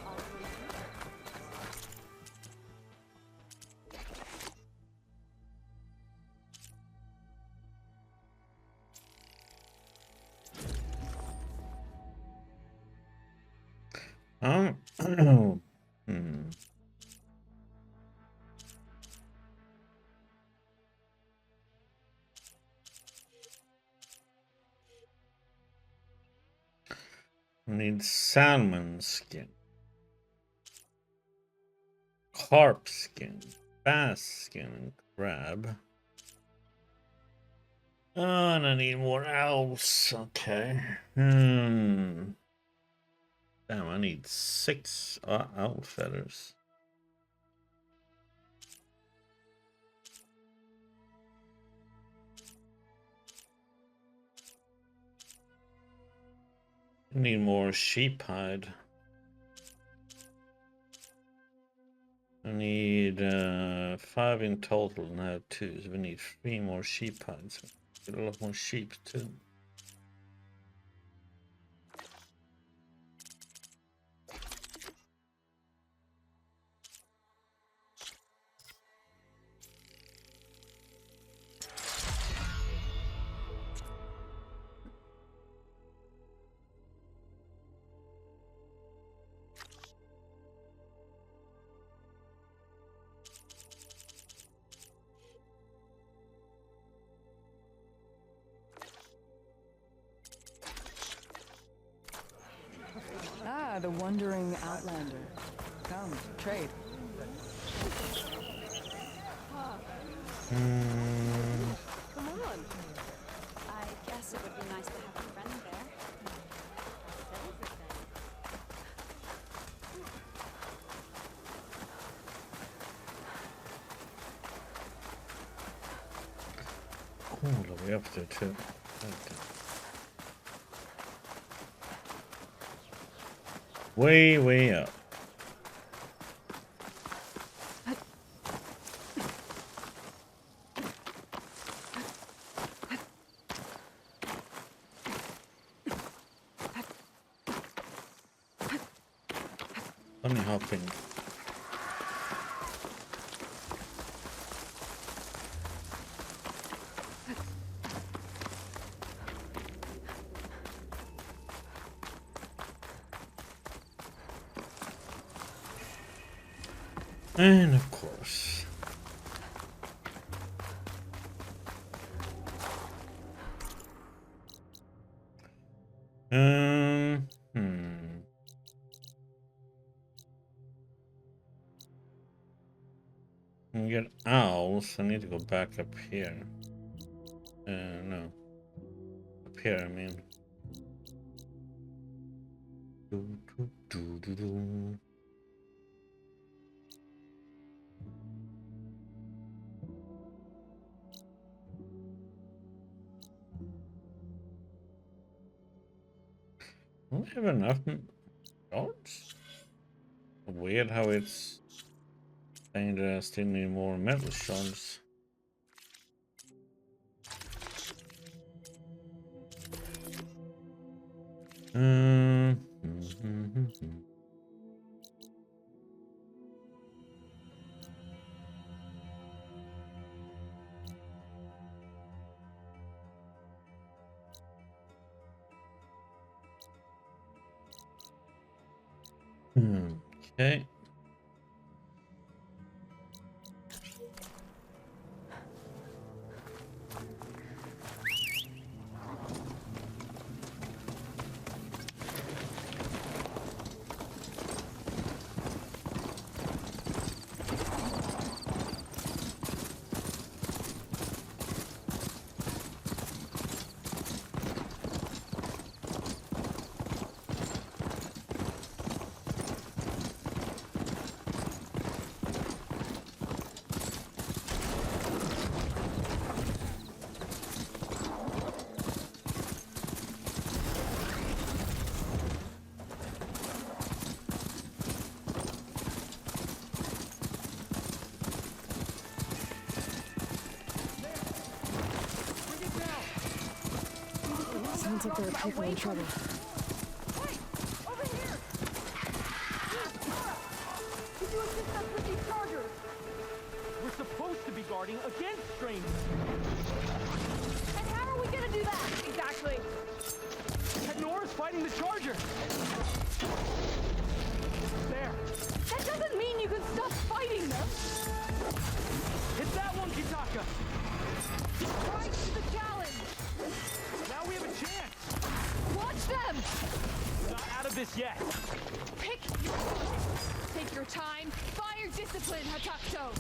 I need salmon skin, carp skin, bass skin, and crab. Oh, and I need more owls. Okay. Damn, I need 6 owl feathers. I need more sheep hide. I need 5 in total, and I have 2, so we need 3 more sheep hides. Get a lot more sheep too. wandering outlander. Come, trade. Come on. I guess it would be nice to have a friend there. All the way up there too. Okay. Way up. Bunny hopping. And of course. We get owls. I need to go back up here. No. Up here, I mean. Don't we have enough shards? Weird how it's saying that I still need more metal shards. Okay. Sounds like there are people in trouble. Hey, over here! Could you assist us with these chargers? We're supposed to be guarding against strangers. And how are we gonna do that? Exactly. Nora's fighting the charger. There. That doesn't mean you can stop fighting them. Hit that one, Kitaka. Rise to the challenge. Now we have a chance. Watch them. We're not out of this yet. Pick. Take your time. Fire discipline, Hatakto.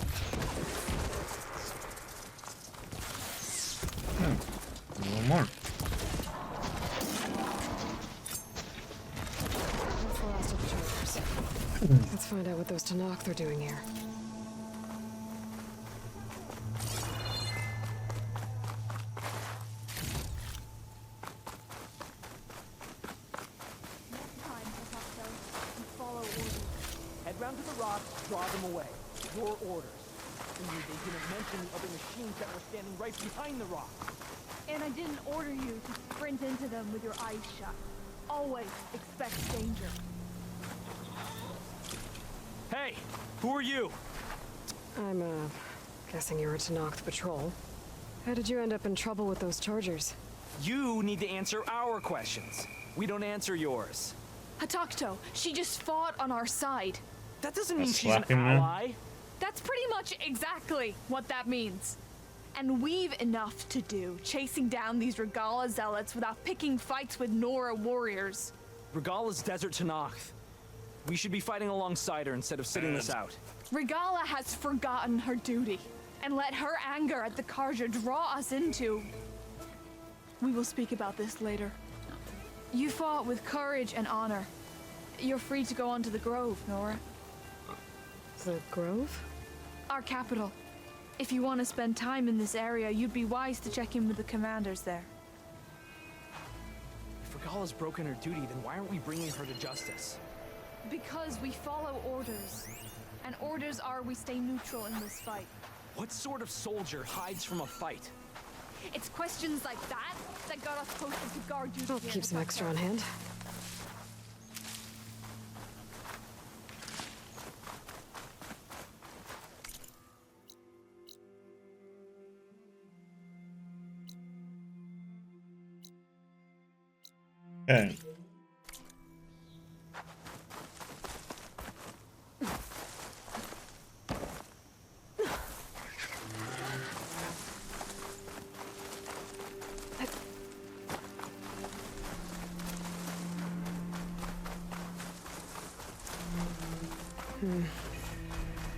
One more. That's the last of the chargers. Let's find out what those Tanakh are doing here. Head round to the rocks, draw them away. Your orders. Only they didn't mention the other machines that were standing right behind the rock. And I didn't order you to sprint into them with your eyes shut. Always expect danger. Hey, who are you? I'm, guessing you're a Tanakh patrol. How did you end up in trouble with those chargers? You need to answer our questions. We don't answer yours. Hatakto, she just fought on our side. That doesn't mean That's she's an slapping, man. ally. That's pretty much exactly what that means. And we've enough to do chasing down these Regala zealots without picking fights with Nora warriors. Regala's Desert Tanakh. We should be fighting alongside her instead of sitting this out. Regala has forgotten her duty and let her anger at the Carja draw us into... We will speak about this later. You fought with courage and honor. You're free to go on to the Grove, Nora. The Grove? Our capital. If you want to spend time in this area, you'd be wise to check in with the commanders there. If Regala's broken her duty, then why aren't we bringing her to justice? Because we follow orders. And orders are we stay neutral in this fight. What sort of soldier hides from a fight? It's questions like that that got us posted to guard duty. I'll keep some extra on hand. Okay.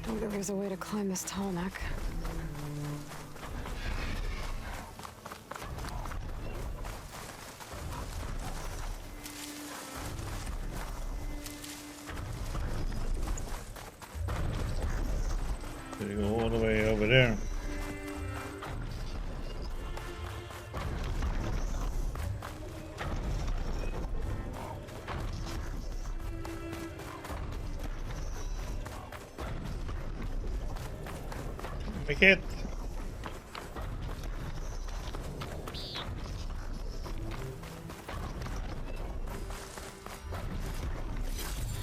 Don't think there's a way to climb this tall neck. Did it go all the way over there? Make it.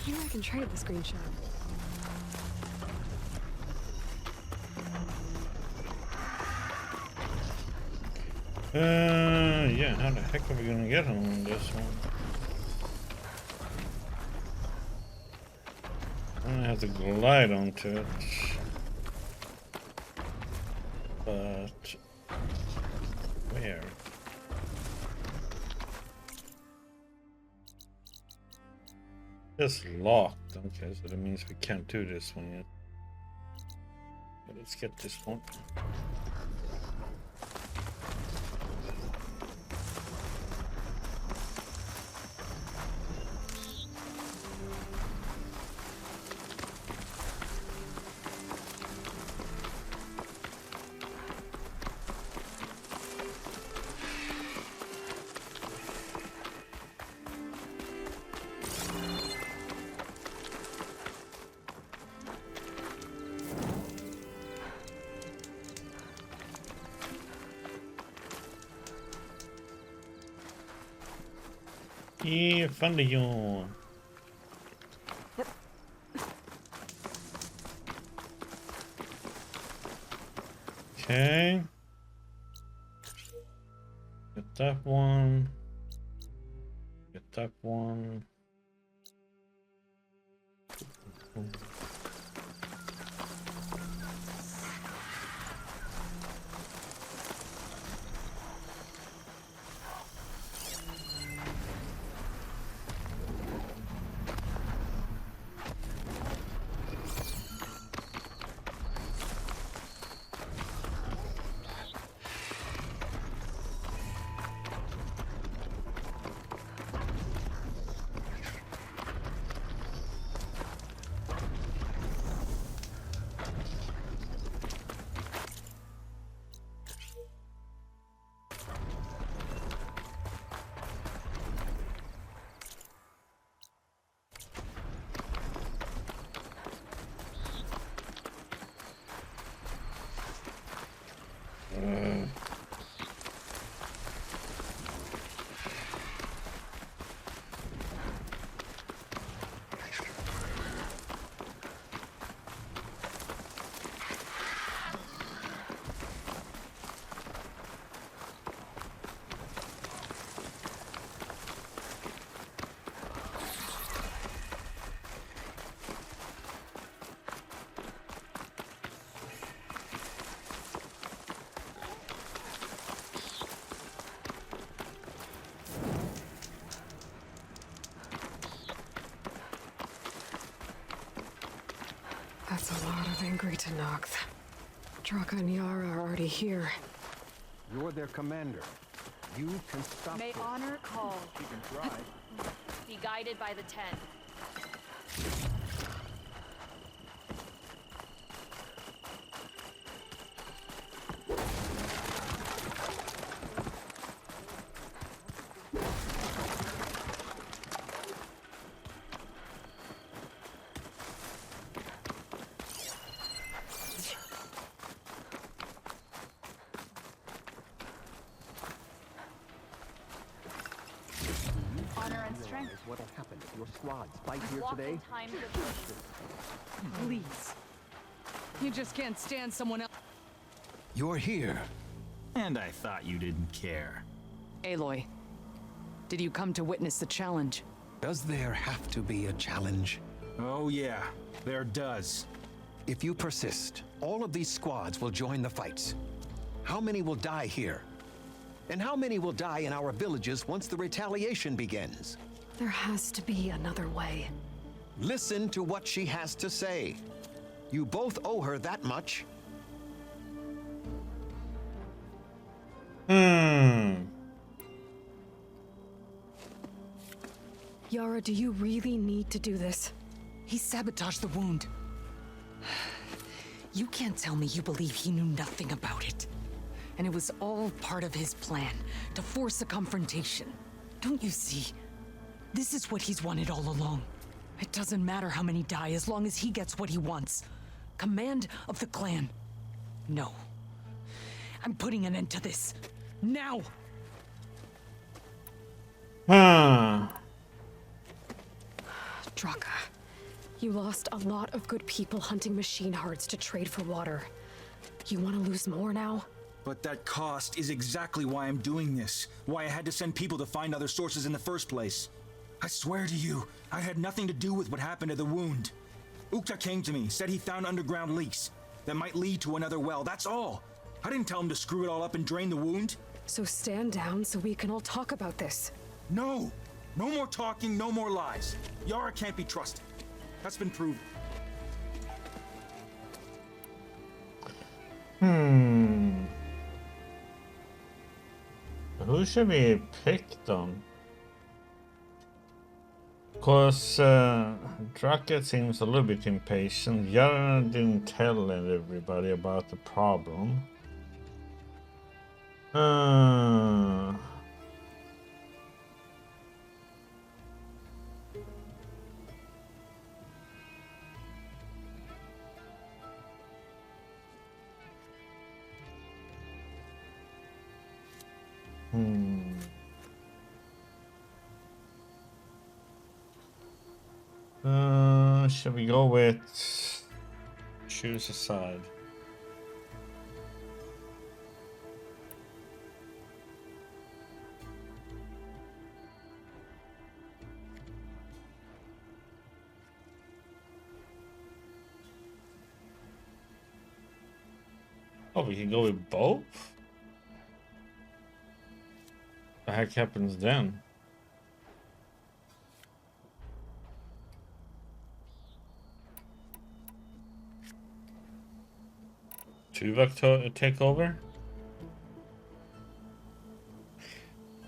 Maybe I can trade the screenshot. Yeah, how the heck are we gonna get on this one? I'm gonna have to glide onto it. But where? It's locked. Okay, so that means we can't do this one yet. But let's get this one. I found you. Okay. Get that one. Get that one. angry to Nox. Draka and Yara are already here. You're their commander. You can stop May them. honor call. You can try. Be guided by the 10. Honor and strength. What'll happen if your squads fight here Walk today? in time to bleed. Please. You just can't stand someone else. You're here. And I thought you didn't care. Aloy, did you come to witness the challenge? Does there have to be a challenge? Oh yeah, there does. If you persist, all of these squads will join the fights. How many will die here? And how many will die in our villages once the retaliation begins? There has to be another way. Listen to what she has to say. You both owe her that much. Yara, do you really need to do this? He sabotaged the wound. You can't tell me you believe he knew nothing about it. And it was all part of his plan, to force a confrontation. Don't you see? This is what he's wanted all along. It doesn't matter how many die as long as he gets what he wants. Command of the clan. No. I'm putting an end to this. Now! Draka, you lost a lot of good people hunting machine hearts to trade for water. You want to lose more now? But that cost is exactly why I'm doing this. Why I had to send people to find other sources in the first place. I swear to you, I had nothing to do with what happened to the wound. Ukta came to me, said he found underground leaks that might lead to another well, that's all. I didn't tell him to screw it all up and drain the wound. So stand down so we can all talk about this. No! No more talking, no more lies. Yara can't be trusted. That's been proven. Who should be picked on? Cause Draka seems a little bit impatient. Yara didn't tell everybody about the problem. Should we go with choose a side? Oh, we can go with both? The heck happens then? Tuvok take over?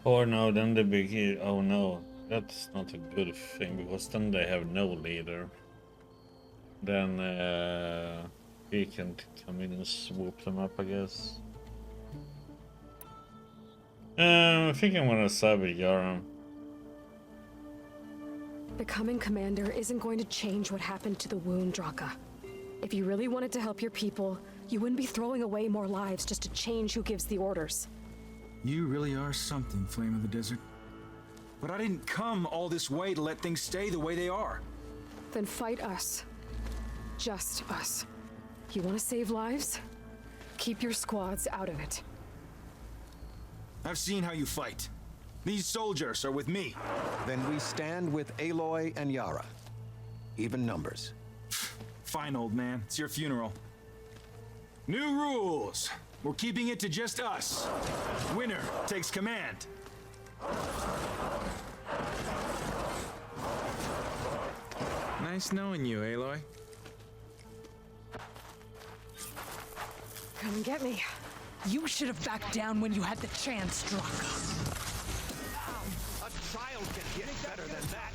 Or no, then they begin. Oh no, that's not a good thing because then they have no leader. Then we can come in and swoop them up, I guess. I think I'm gonna side with Yara. Becoming commander isn't going to change what happened to the wound, Draka. If you really wanted to help your people, you wouldn't be throwing away more lives just to change who gives the orders. You really are something, Flame of the Desert. But I didn't come all this way to let things stay the way they are. Then fight us. Just us. You want to save lives? Keep your squads out of it. I've seen how you fight. These soldiers are with me. Then we stand with Aloy and Yara. Even numbers. Fine, old man. It's your funeral. New rules. We're keeping it to just us. Winner takes command. Nice knowing you, Aloy. Come and get me. You should have backed down when you had the chance, Draka. A child can get better than that.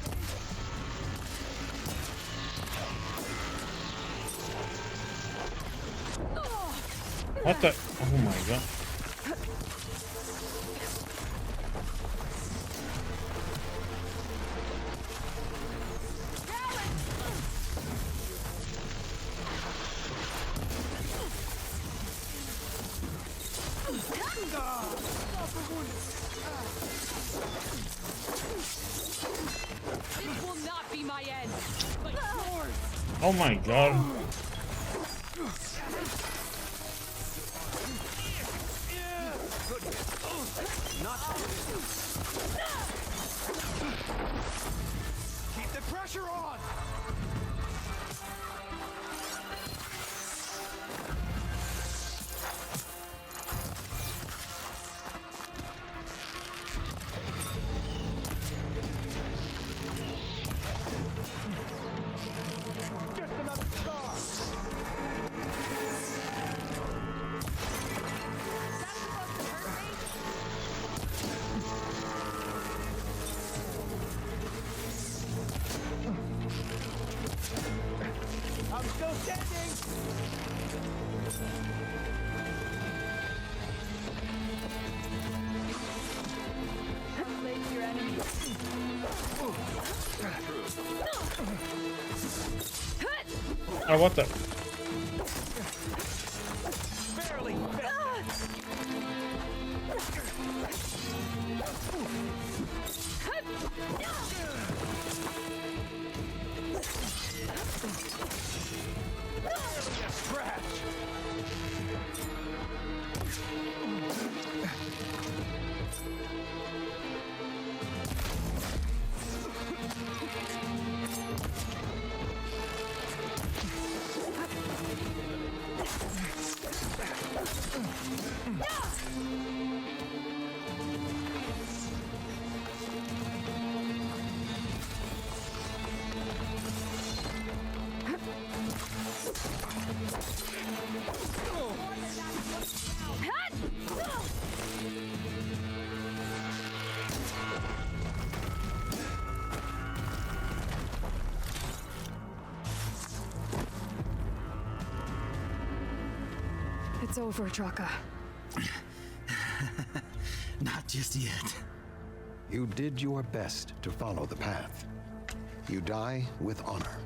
What the? Oh my god. This will not be my end, but yours. Oh my god. Keep the pressure on! Just another star. I'm still standing. Place your enemy. Oh, what the? Barely. Scratch. It's over, Draka. Not just yet. You did your best to follow the path. You die with honor.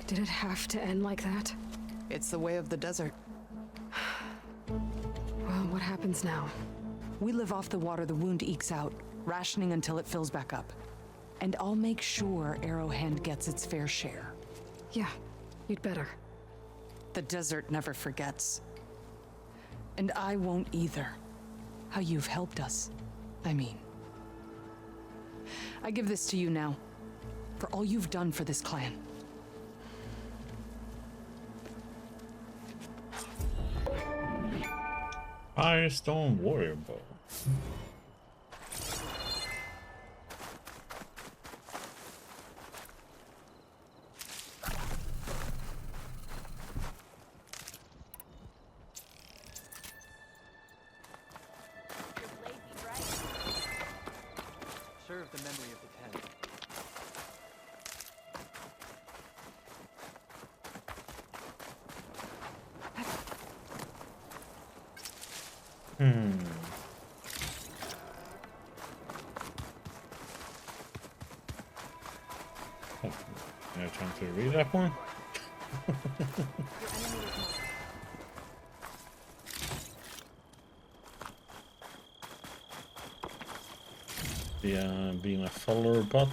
Did it have to end like that? It's the way of the desert. Well, what happens now? We live off the water the wound ekes out, rationing until it fills back up. And I'll make sure Arrowhand gets its fair share. Yeah, you'd better. The desert never forgets. And I won't either. How you've helped us, I mean. I give this to you now, for all you've done for this clan. Firestone Warrior Bow. Your blade be bright. Serve the memory of the ten. You're trying to read that one? Yeah, being a follower bot.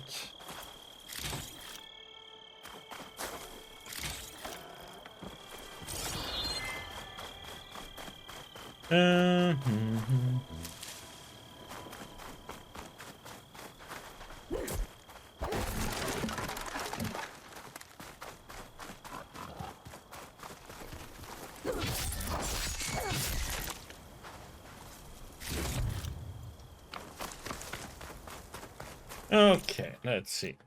Okay, let's see.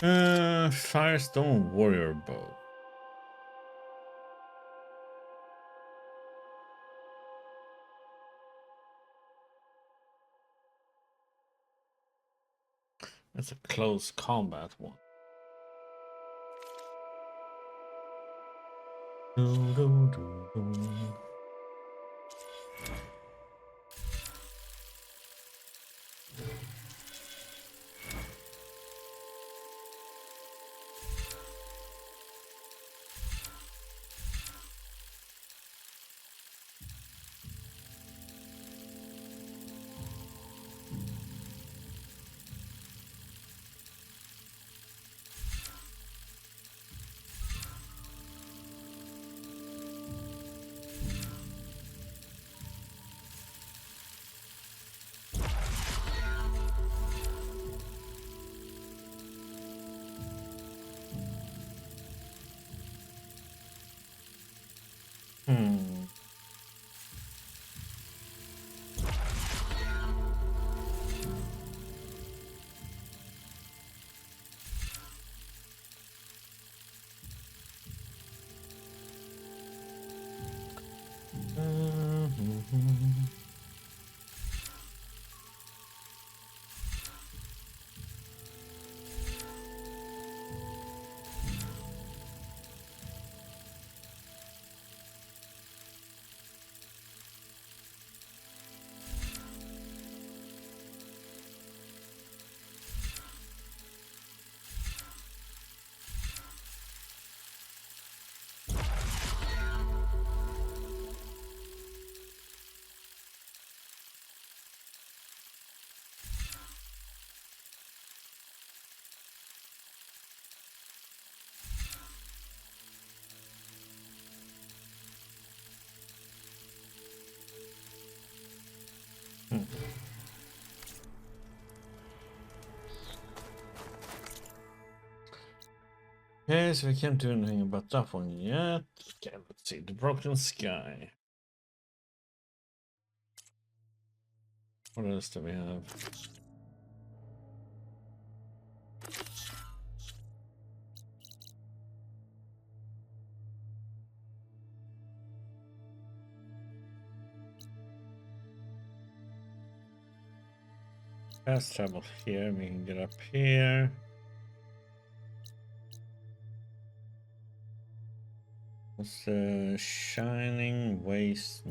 Firestone warrior bow. That's a close combat one. Okay, so we can't do anything about that one yet. Okay, let's see. The Broken Sky. What else do we have? Fast travel here. We can get up here. What's the Shining Waste?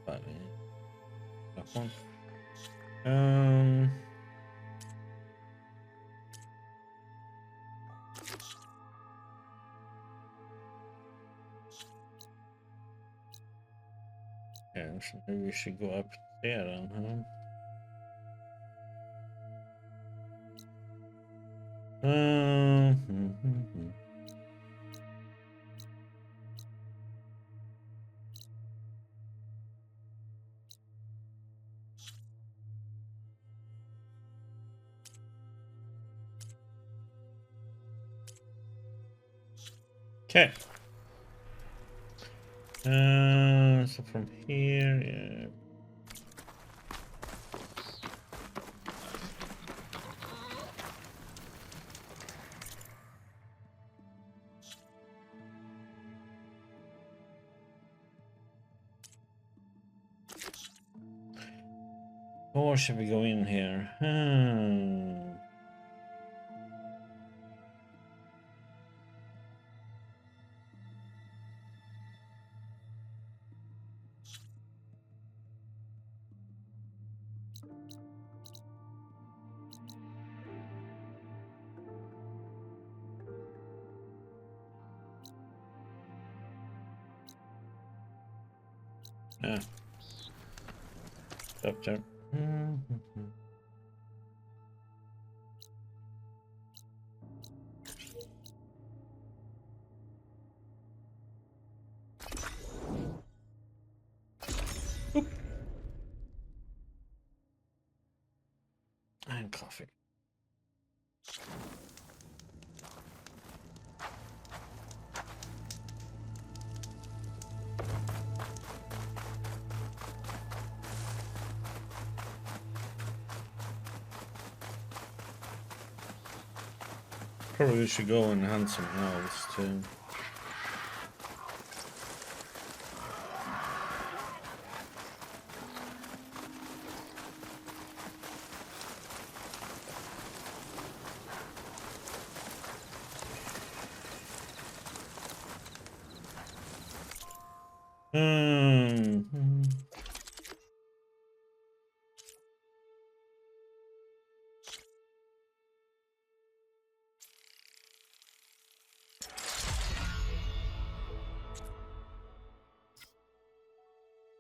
That one. Yeah, so maybe we should go up there then, huh? Okay. So from here, yeah. Or should we go in here? Yeah. Up there. and coffee. Probably should go and hunt some owls too.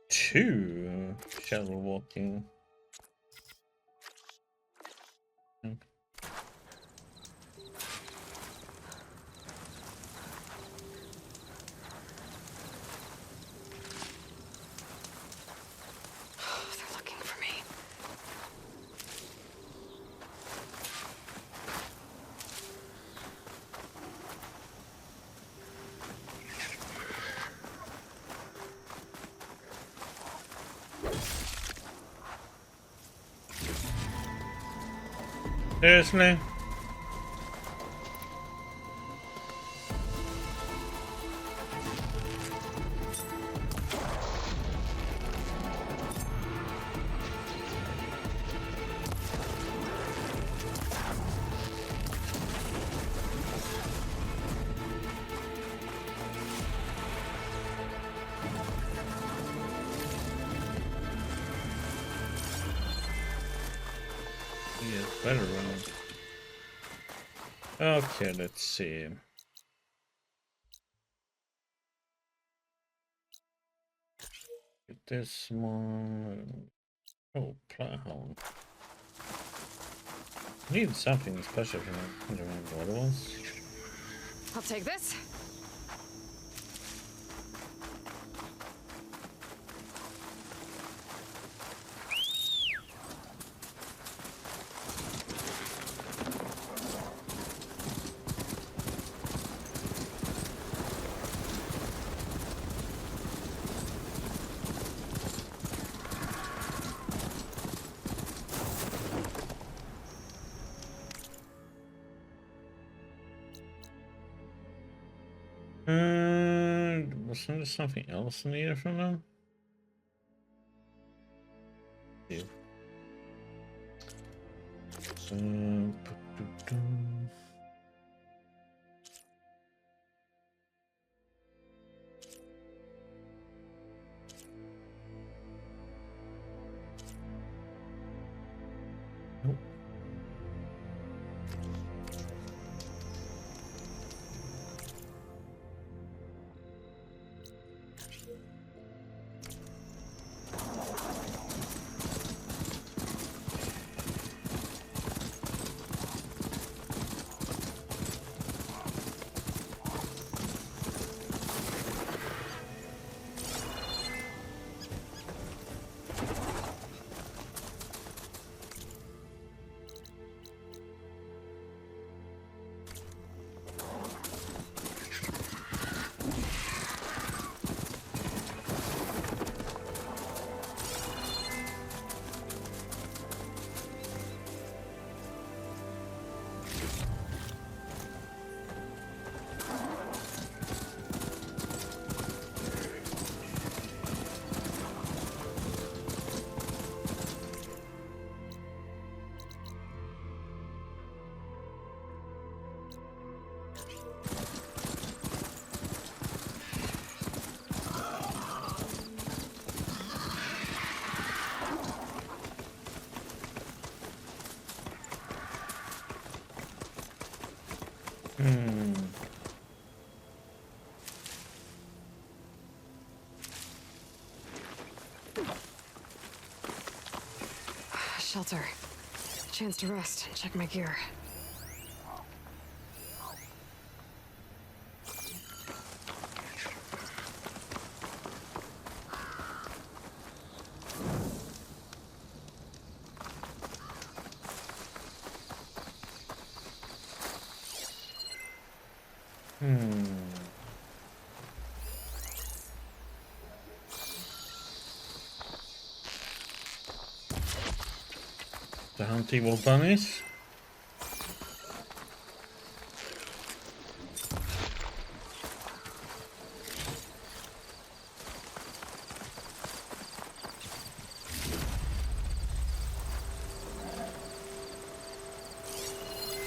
Two shadow walking. They're looking for me. Seriously? Yeah, better run. Okay, let's see. Get this one. Oh, plow. Need something special from I don't remember what it was. I'll take this. Wasn't there something else needed from them? Yeah. Nope. Shelter. A chance to rest and check my gear. The hunting will punish.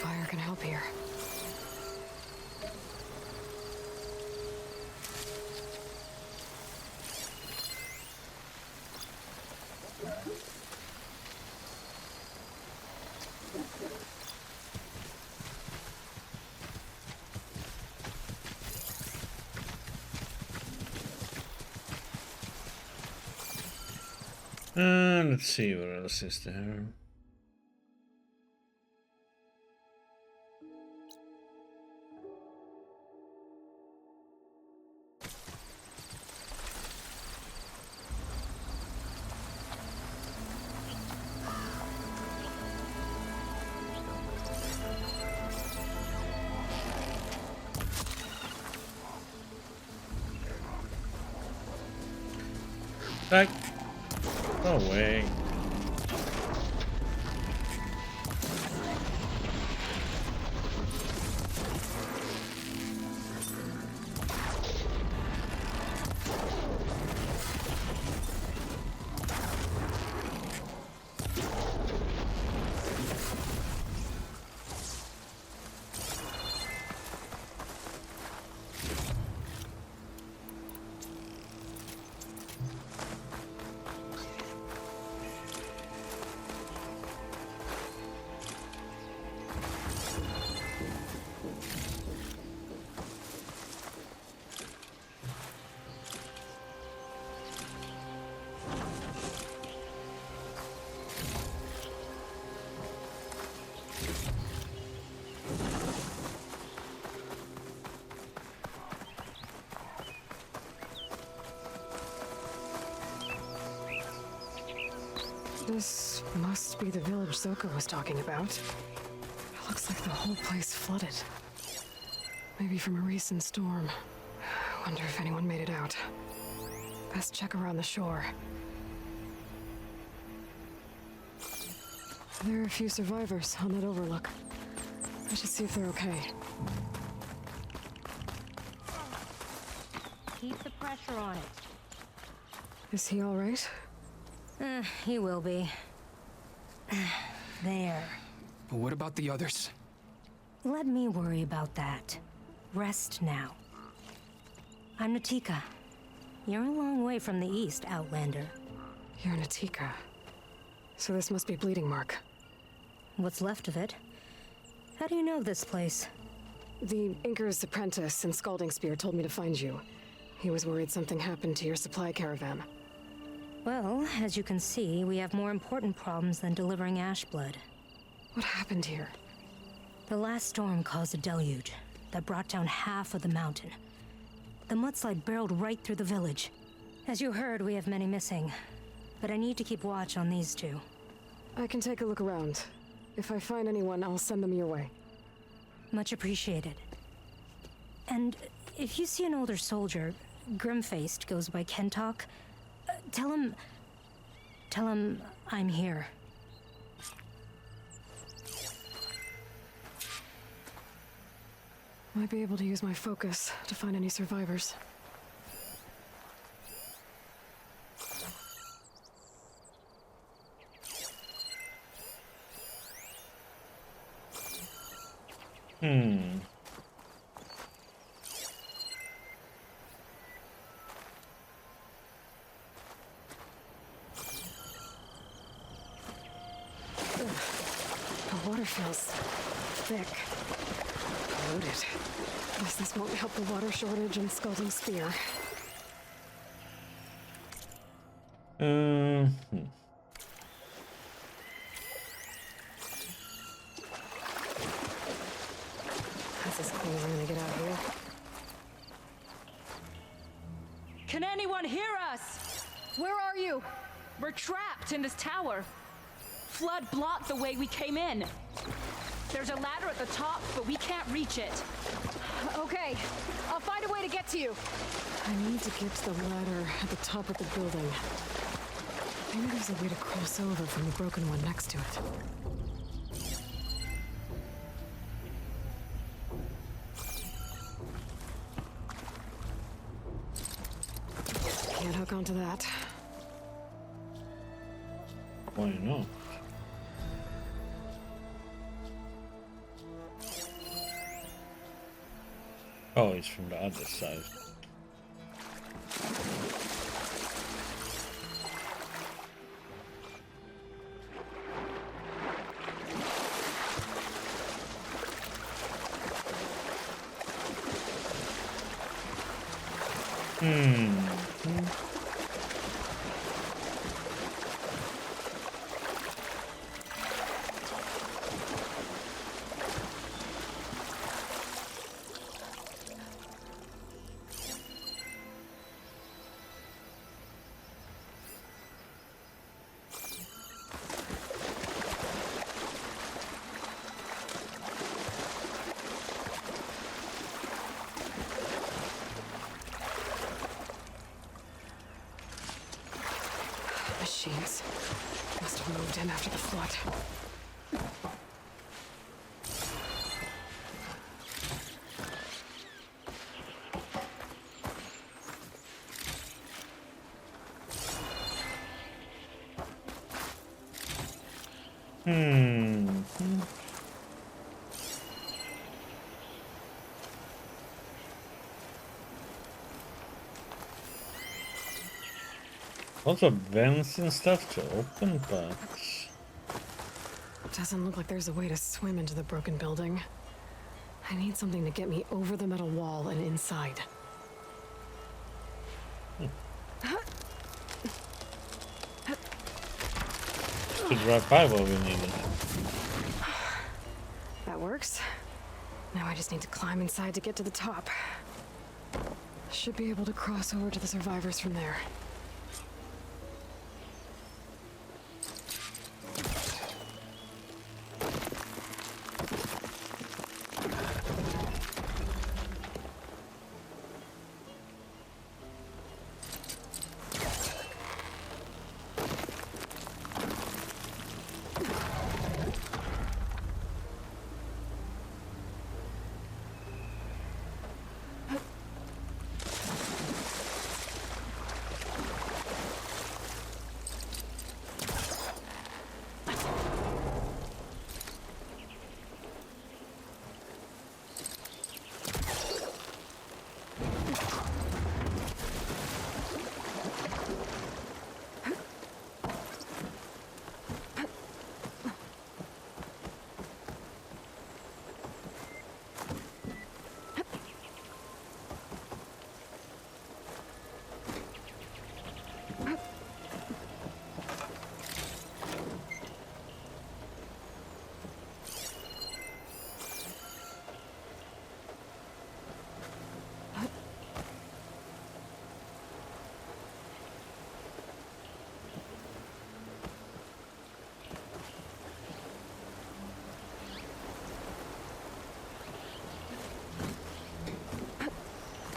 Fire can help here. Let's see what else is there. Back. No way. This must be the village Zoka was talking about. It looks like the whole place flooded. Maybe from a recent storm. Wonder if anyone made it out. Best check around the shore. There are a few survivors on that overlook. I should see if they're okay. Keep the pressure on it. Is he all right? He will be. There. But what about the others? Let me worry about that. Rest now. I'm Natika. You're a long way from the east, Outlander. You're Natika. So this must be Bleeding Mark. What's left of it? How do you know this place? The Inker's apprentice in Scalding Spear told me to find you. He was worried something happened to your supply caravan. Well, as you can see, we have more important problems than delivering Ashblood. What happened here? The last storm caused a deluge that brought down half of the mountain. The mudslide barreled right through the village. As you heard, we have many missing, but I need to keep watch on these two. I can take a look around. If I find anyone, I'll send them your way. Much appreciated. And if you see an older soldier, grim-faced, goes by Kentok, tell him I'm here. Might be able to use my focus to find any survivors. The water feels thick. Polluted. Guess this won't help the water shortage in Scalding Spear. That's as close as I'm gonna get out here. Can anyone hear us? Where are you? We're trapped in this tower. Flood blocked the way we came in. There's a ladder at the top, but we can't reach it. Okay, to you. I need to get to the ladder at the top of the building. Maybe there's a way to cross over from the broken one next to it. Can't hook onto that. Why not? Oh, it's from the other side. Machines. Must have moved in after the flood. Lots of vents and stuff to open, but Doesn't look like there's a way to swim into the broken building. I need something to get me over the metal wall and inside. Should drive by what we needed. That works. Now I just need to climb inside to get to the top. Should be able to cross over to the survivors from there.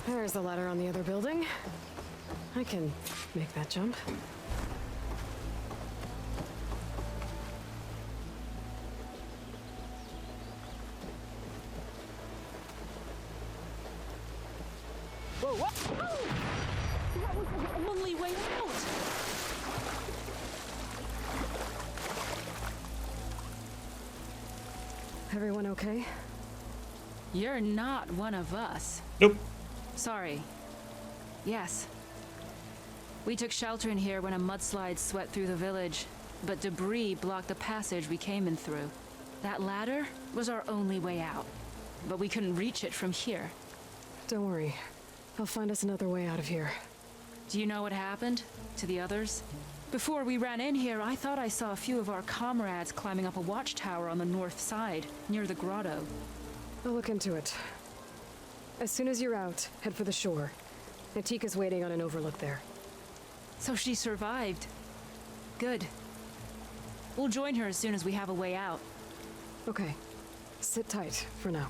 There's the ladder on the other building. I can make that jump. Whoa, what? Oh! That was the only way out! Everyone okay? You're not one of us. Nope. Sorry. Yes. We took shelter in here when a mudslide swept through the village, but debris blocked the passage we came in through. That ladder was our only way out, but we couldn't reach it from here. Don't worry. I'll find us another way out of here. Do you know what happened to the others? Before we ran in here, I thought I saw a few of our comrades climbing up a watchtower on the north side, near the grotto. I'll look into it. As soon as you're out, head for the shore. Natika's waiting on an overlook there. So she survived. Good. We'll join her as soon as we have a way out. Okay. Sit tight for now.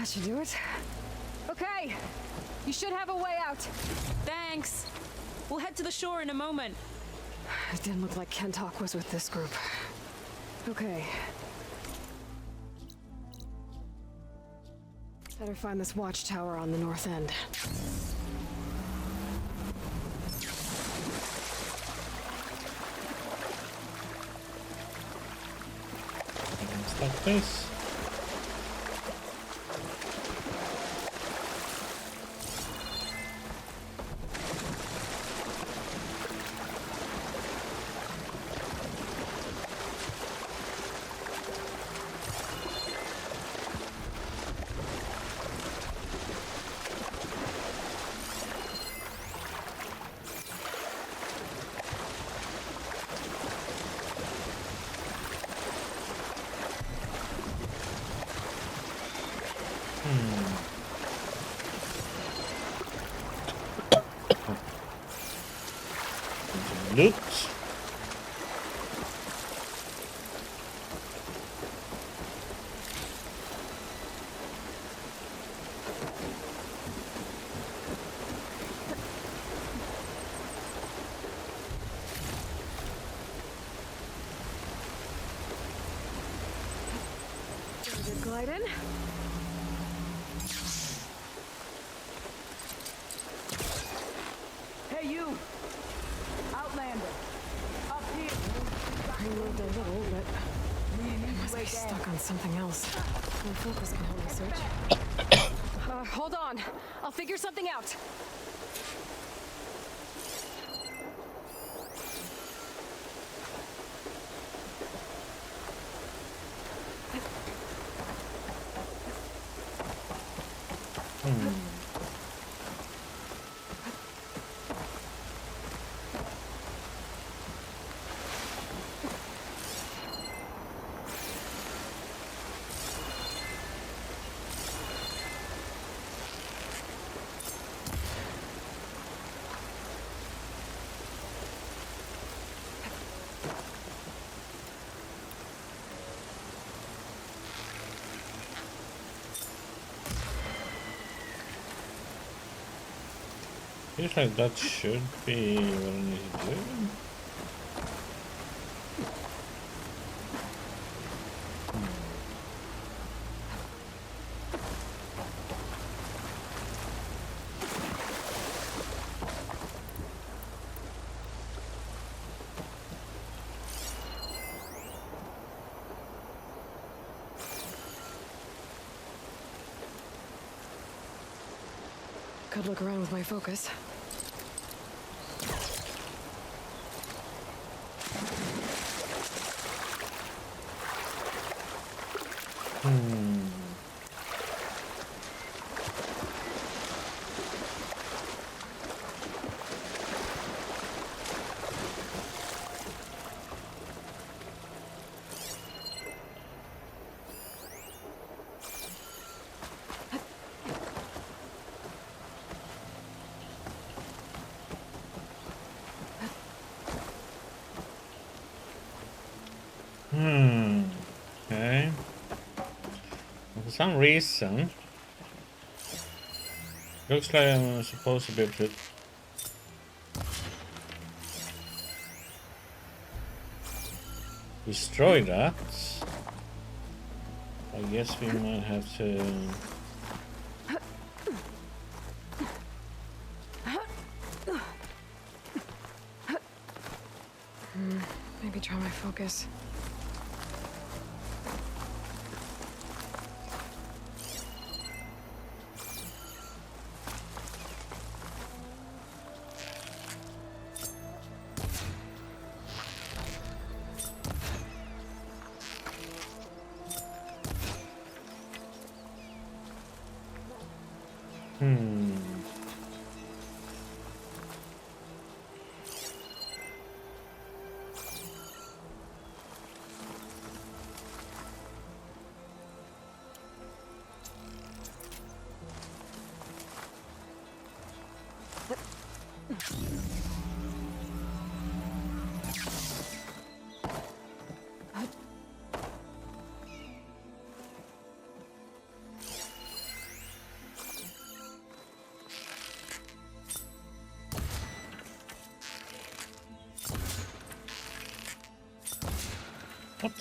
That should do it. Okay, you should have a way out. Thanks. We'll head to the shore in a moment. It didn't look like Kentok was with this group. Okay. Better find this watchtower on the north end. Stop this. Loot. Good gliding. Hey, you! Outlander! Up here! I moved a little, but I must be stuck on something else. My focus can help me search. Hold on. I'll figure something out. Feels like that should be what I need to do. Could look around with my focus. Okay. For some reason, looks like I'm supposed to be able to destroy that. I guess we might have to. Maybe try my focus.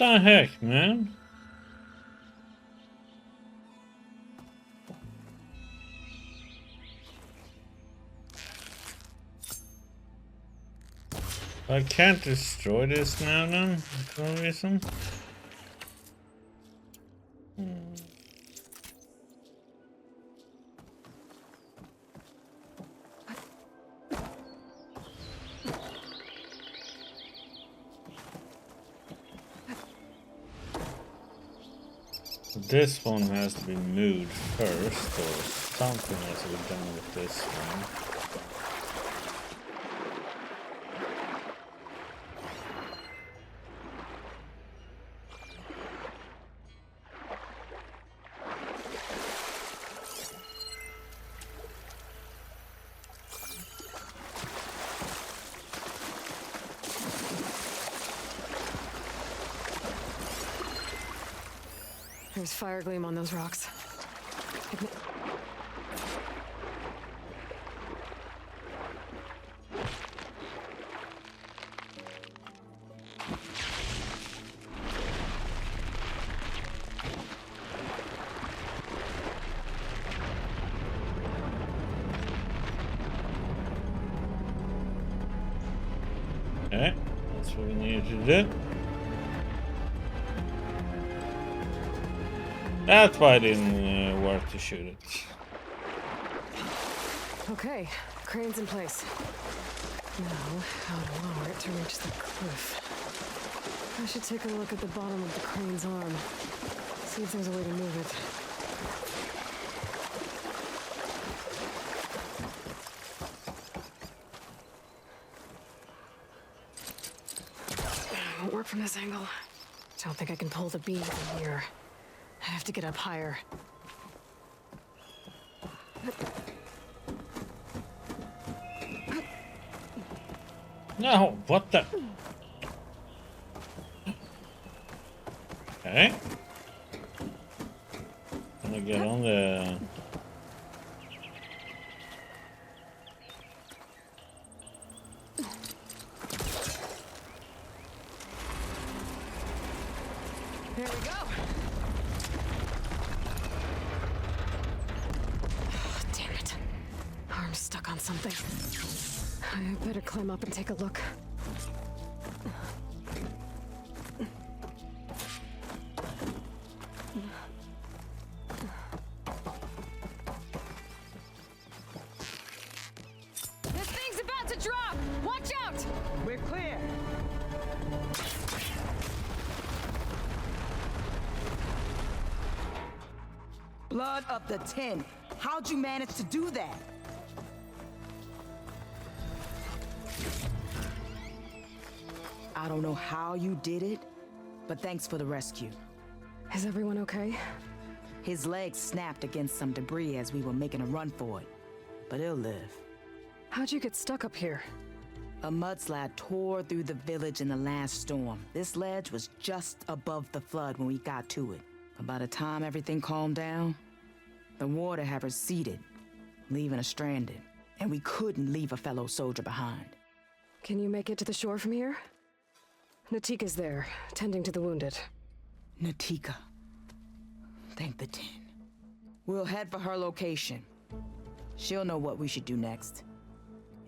the heck, man? I can't destroy this now then, for some reason. This one has to be moved first, or something has to be done with this one. There's fire gleam on those rocks. Okay, that's what we need to do. That's why I didn't work to shoot it. Okay, crane's in place. Now, how to lower it to reach the cliff. I should take a look at the bottom of the crane's arm. See if there's a way to move it. Won't work from this angle. Don't think I can pull the beam from here. I have to get up higher. No, what the? Okay. Gonna get on the... There we go. Damn it. Arm's stuck on something. I better climb up and take a look. This thing's about to drop! Watch out! We're clear. Blood of the 10. How'd you manage to do that? I don't know how you did it, but thanks for the rescue. Is everyone okay? His legs snapped against some debris as we were making a run for it, but he'll live. How'd you get stuck up here? A mudslide tore through the village in the last storm. This ledge was just above the flood when we got to it. But by the time everything calmed down, the water had receded, leaving us stranded. And we couldn't leave a fellow soldier behind. Can you make it to the shore from here? Natika's there, tending to the wounded. Natika. Thank the 10. We'll head for her location. She'll know what we should do next.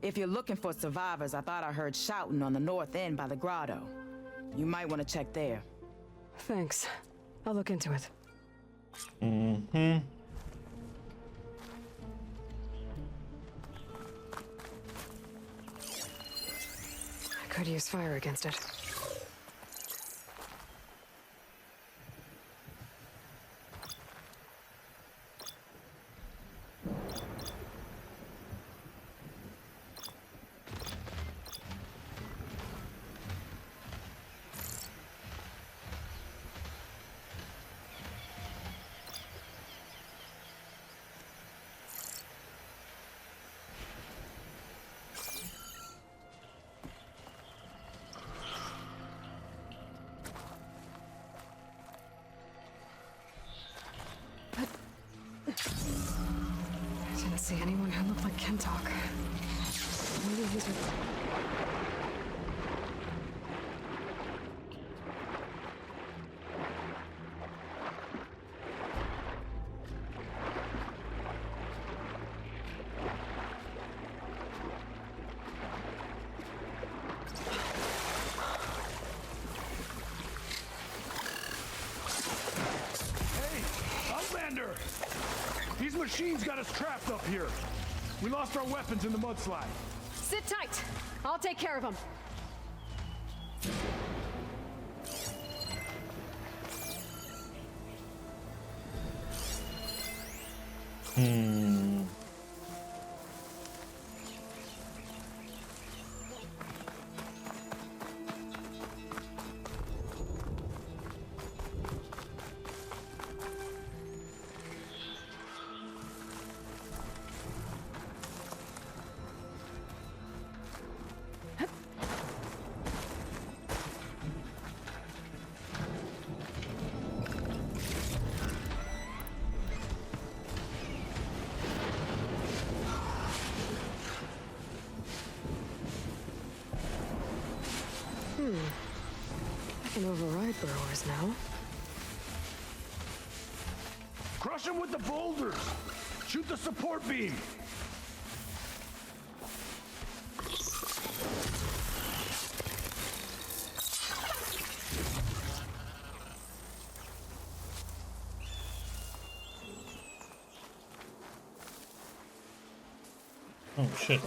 If you're looking for survivors, I thought I heard shouting on the north end by the grotto. You might want to check there. Thanks. I'll look into it. Mm-hmm. I could use fire against it. I didn't see anyone who looked like Kentok. Maybe he's with... These machines got us trapped up here. We lost our weapons in the mudslide. Sit tight. I'll take care of them. I can override burrowers now. Crush them with the boulders. Shoot the support beam. Oh shit.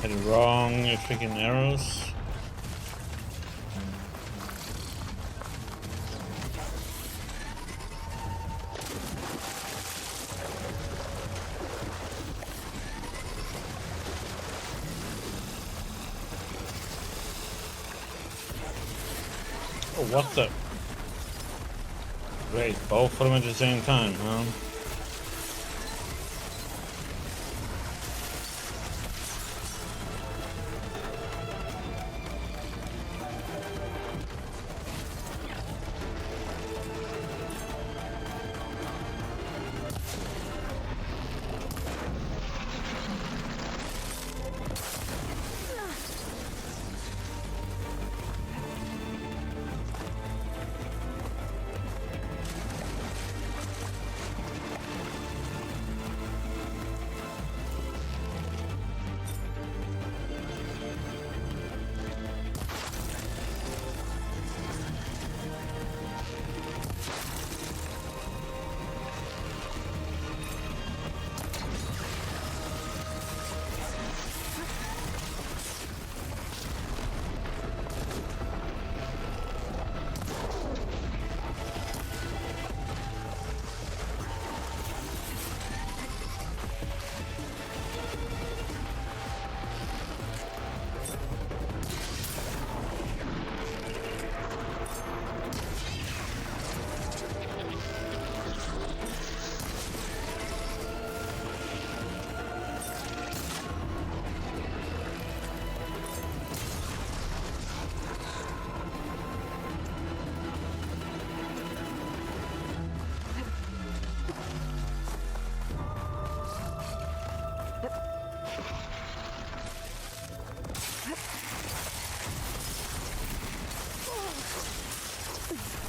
Had it wrong, freaking arrows. Oh, what the? Wait, both of them at the same time, huh?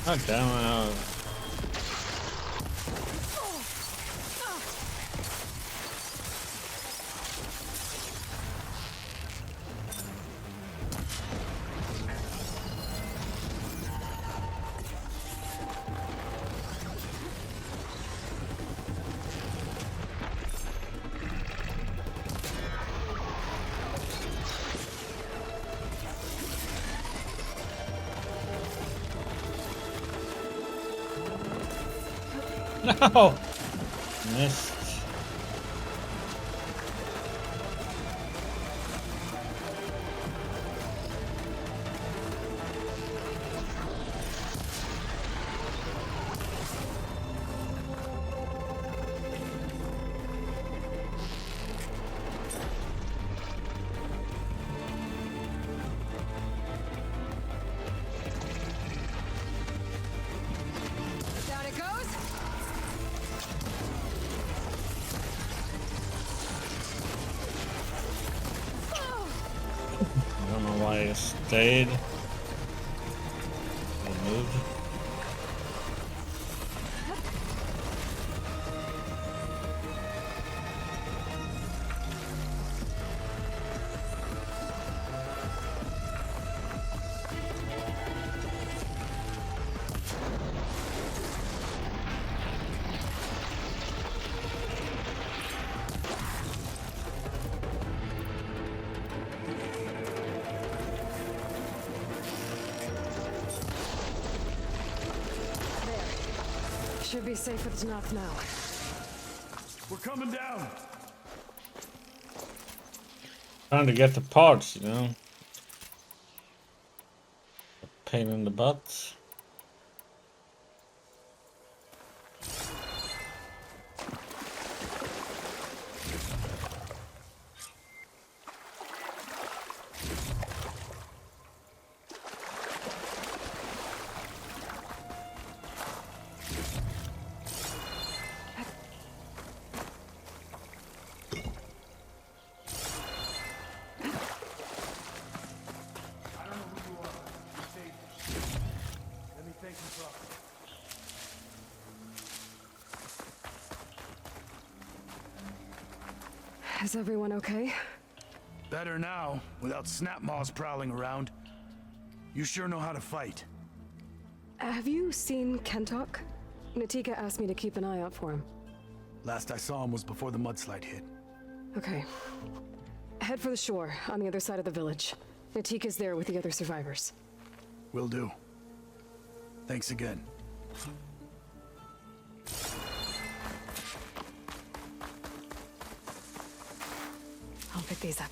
God damn it. No! Missed. Down it goes. I stayed. I moved. Should be safe enough now. We're coming down. Trying to get the parts, you know. A pain in the butt. Is everyone okay? Better now, without snap maws prowling around. You sure know how to fight. Have you seen Kentok? Natika asked me to keep an eye out for him. Last I saw him was before the mudslide hit. Okay. Head for the shore, on the other side of the village. Natika's there with the other survivors. Will do. Thanks again. I'll pick these up.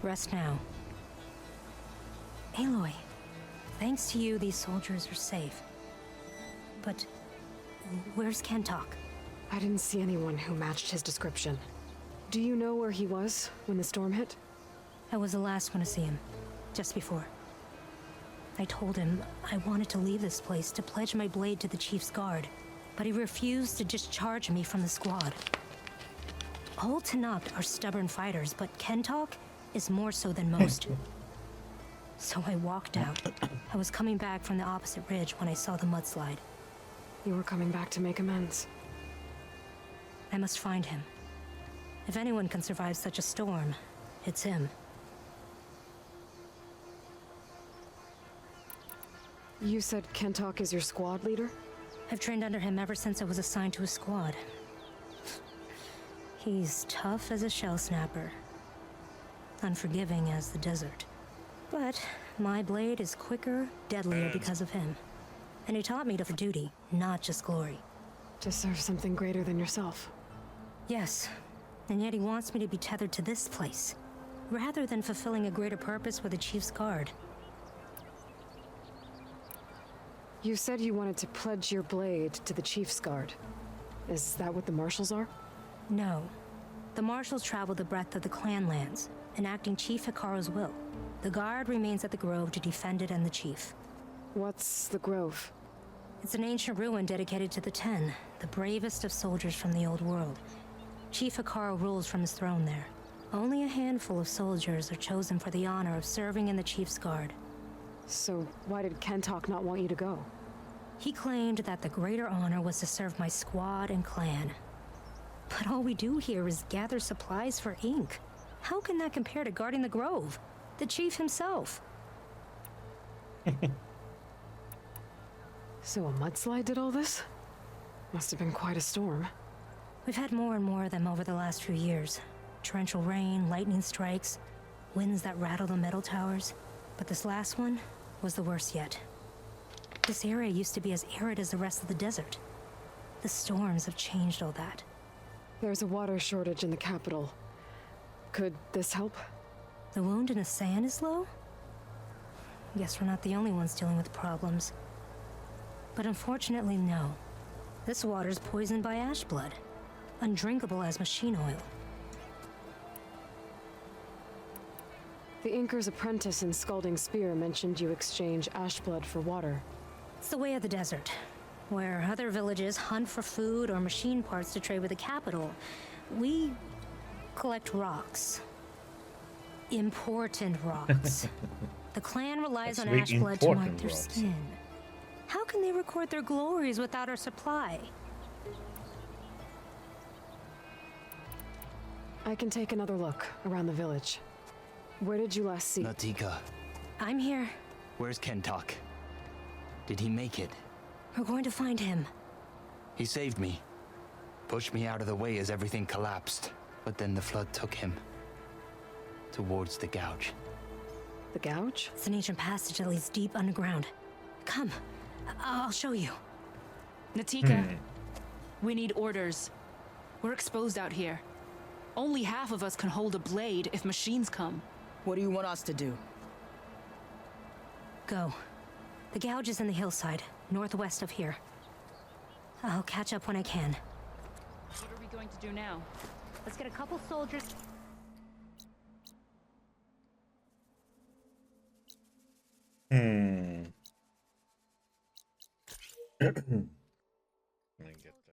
Rest now. Aloy, thanks to you, these soldiers are safe. But where's Kentok? I didn't see anyone who matched his description. Do you know where he was when the storm hit? I was the last one to see him, just before. I told him I wanted to leave this place to pledge my blade to the Chief's guard, but he refused to discharge me from the squad. All Tenakth are stubborn fighters, but Kentok is more so than most. So I walked out. I was coming back from the opposite ridge when I saw the mudslide. You were coming back to make amends. I must find him. If anyone can survive such a storm, it's him. You said Kentok is your squad leader? I've trained under him ever since I was assigned to a squad. He's tough as a shell snapper. Unforgiving as the desert. But my blade is quicker, deadlier because of him. And he taught me to for duty, not just glory. To serve something greater than yourself. Yes, and yet he wants me to be tethered to this place. rather than fulfilling a greater purpose with the Chief's Guard. You said you wanted to pledge your blade to the Chief's Guard. Is that what the Marshals are? No. The Marshals travel the breadth of the clan lands, enacting Chief Hikaru's will. The Guard remains at the Grove to defend it and the Chief. What's the Grove? It's an ancient ruin dedicated to the Ten, the bravest of soldiers from the old world. Chief Hikaru rules from his throne there. Only a handful of soldiers are chosen for the honor of serving in the Chief's Guard. So why did Kentok not want you to go? He claimed that the greater honor was to serve my squad and clan. But all we do here is gather supplies for ink. How can that compare to guarding the Grove? The chief himself. So a mudslide did all this? Must have been quite a storm. We've had more and more of them over the last few years. Torrential rain, lightning strikes, winds that rattle the metal towers. But this last one was the worst yet. This area used to be as arid as the rest of the desert. The storms have changed all that. There's a water shortage in the capital. Could this help? The wound in the sand is low? Guess we're not the only ones dealing with problems. But unfortunately, no. This water's poisoned by ash blood. Undrinkable as machine oil. The Inker's apprentice in Scalding Spear mentioned you exchange ash blood for water. It's the way of the desert, where other villages hunt for food or machine parts to trade with the capital. We collect rocks. Important rocks. The clan relies on ash blood to mark their skin. How can they record their glories without our supply? I can take another look around the village. Where did you last see? Natika, I'm here. where's Kentok? Did he make it? We're going to find him. He saved me. Pushed me out of the way as everything collapsed. But then the flood took him. Towards the gouge. The gouge? It's an ancient passage that leads deep underground. Come, I'll show you. Natika, we need orders. We're exposed out here. Only half of us can hold a blade if machines come. What do you want us to do? Go. The gouge is in the hillside, northwest of here. I'll catch up when I can. What are we going to do now? Let's get a couple soldiers.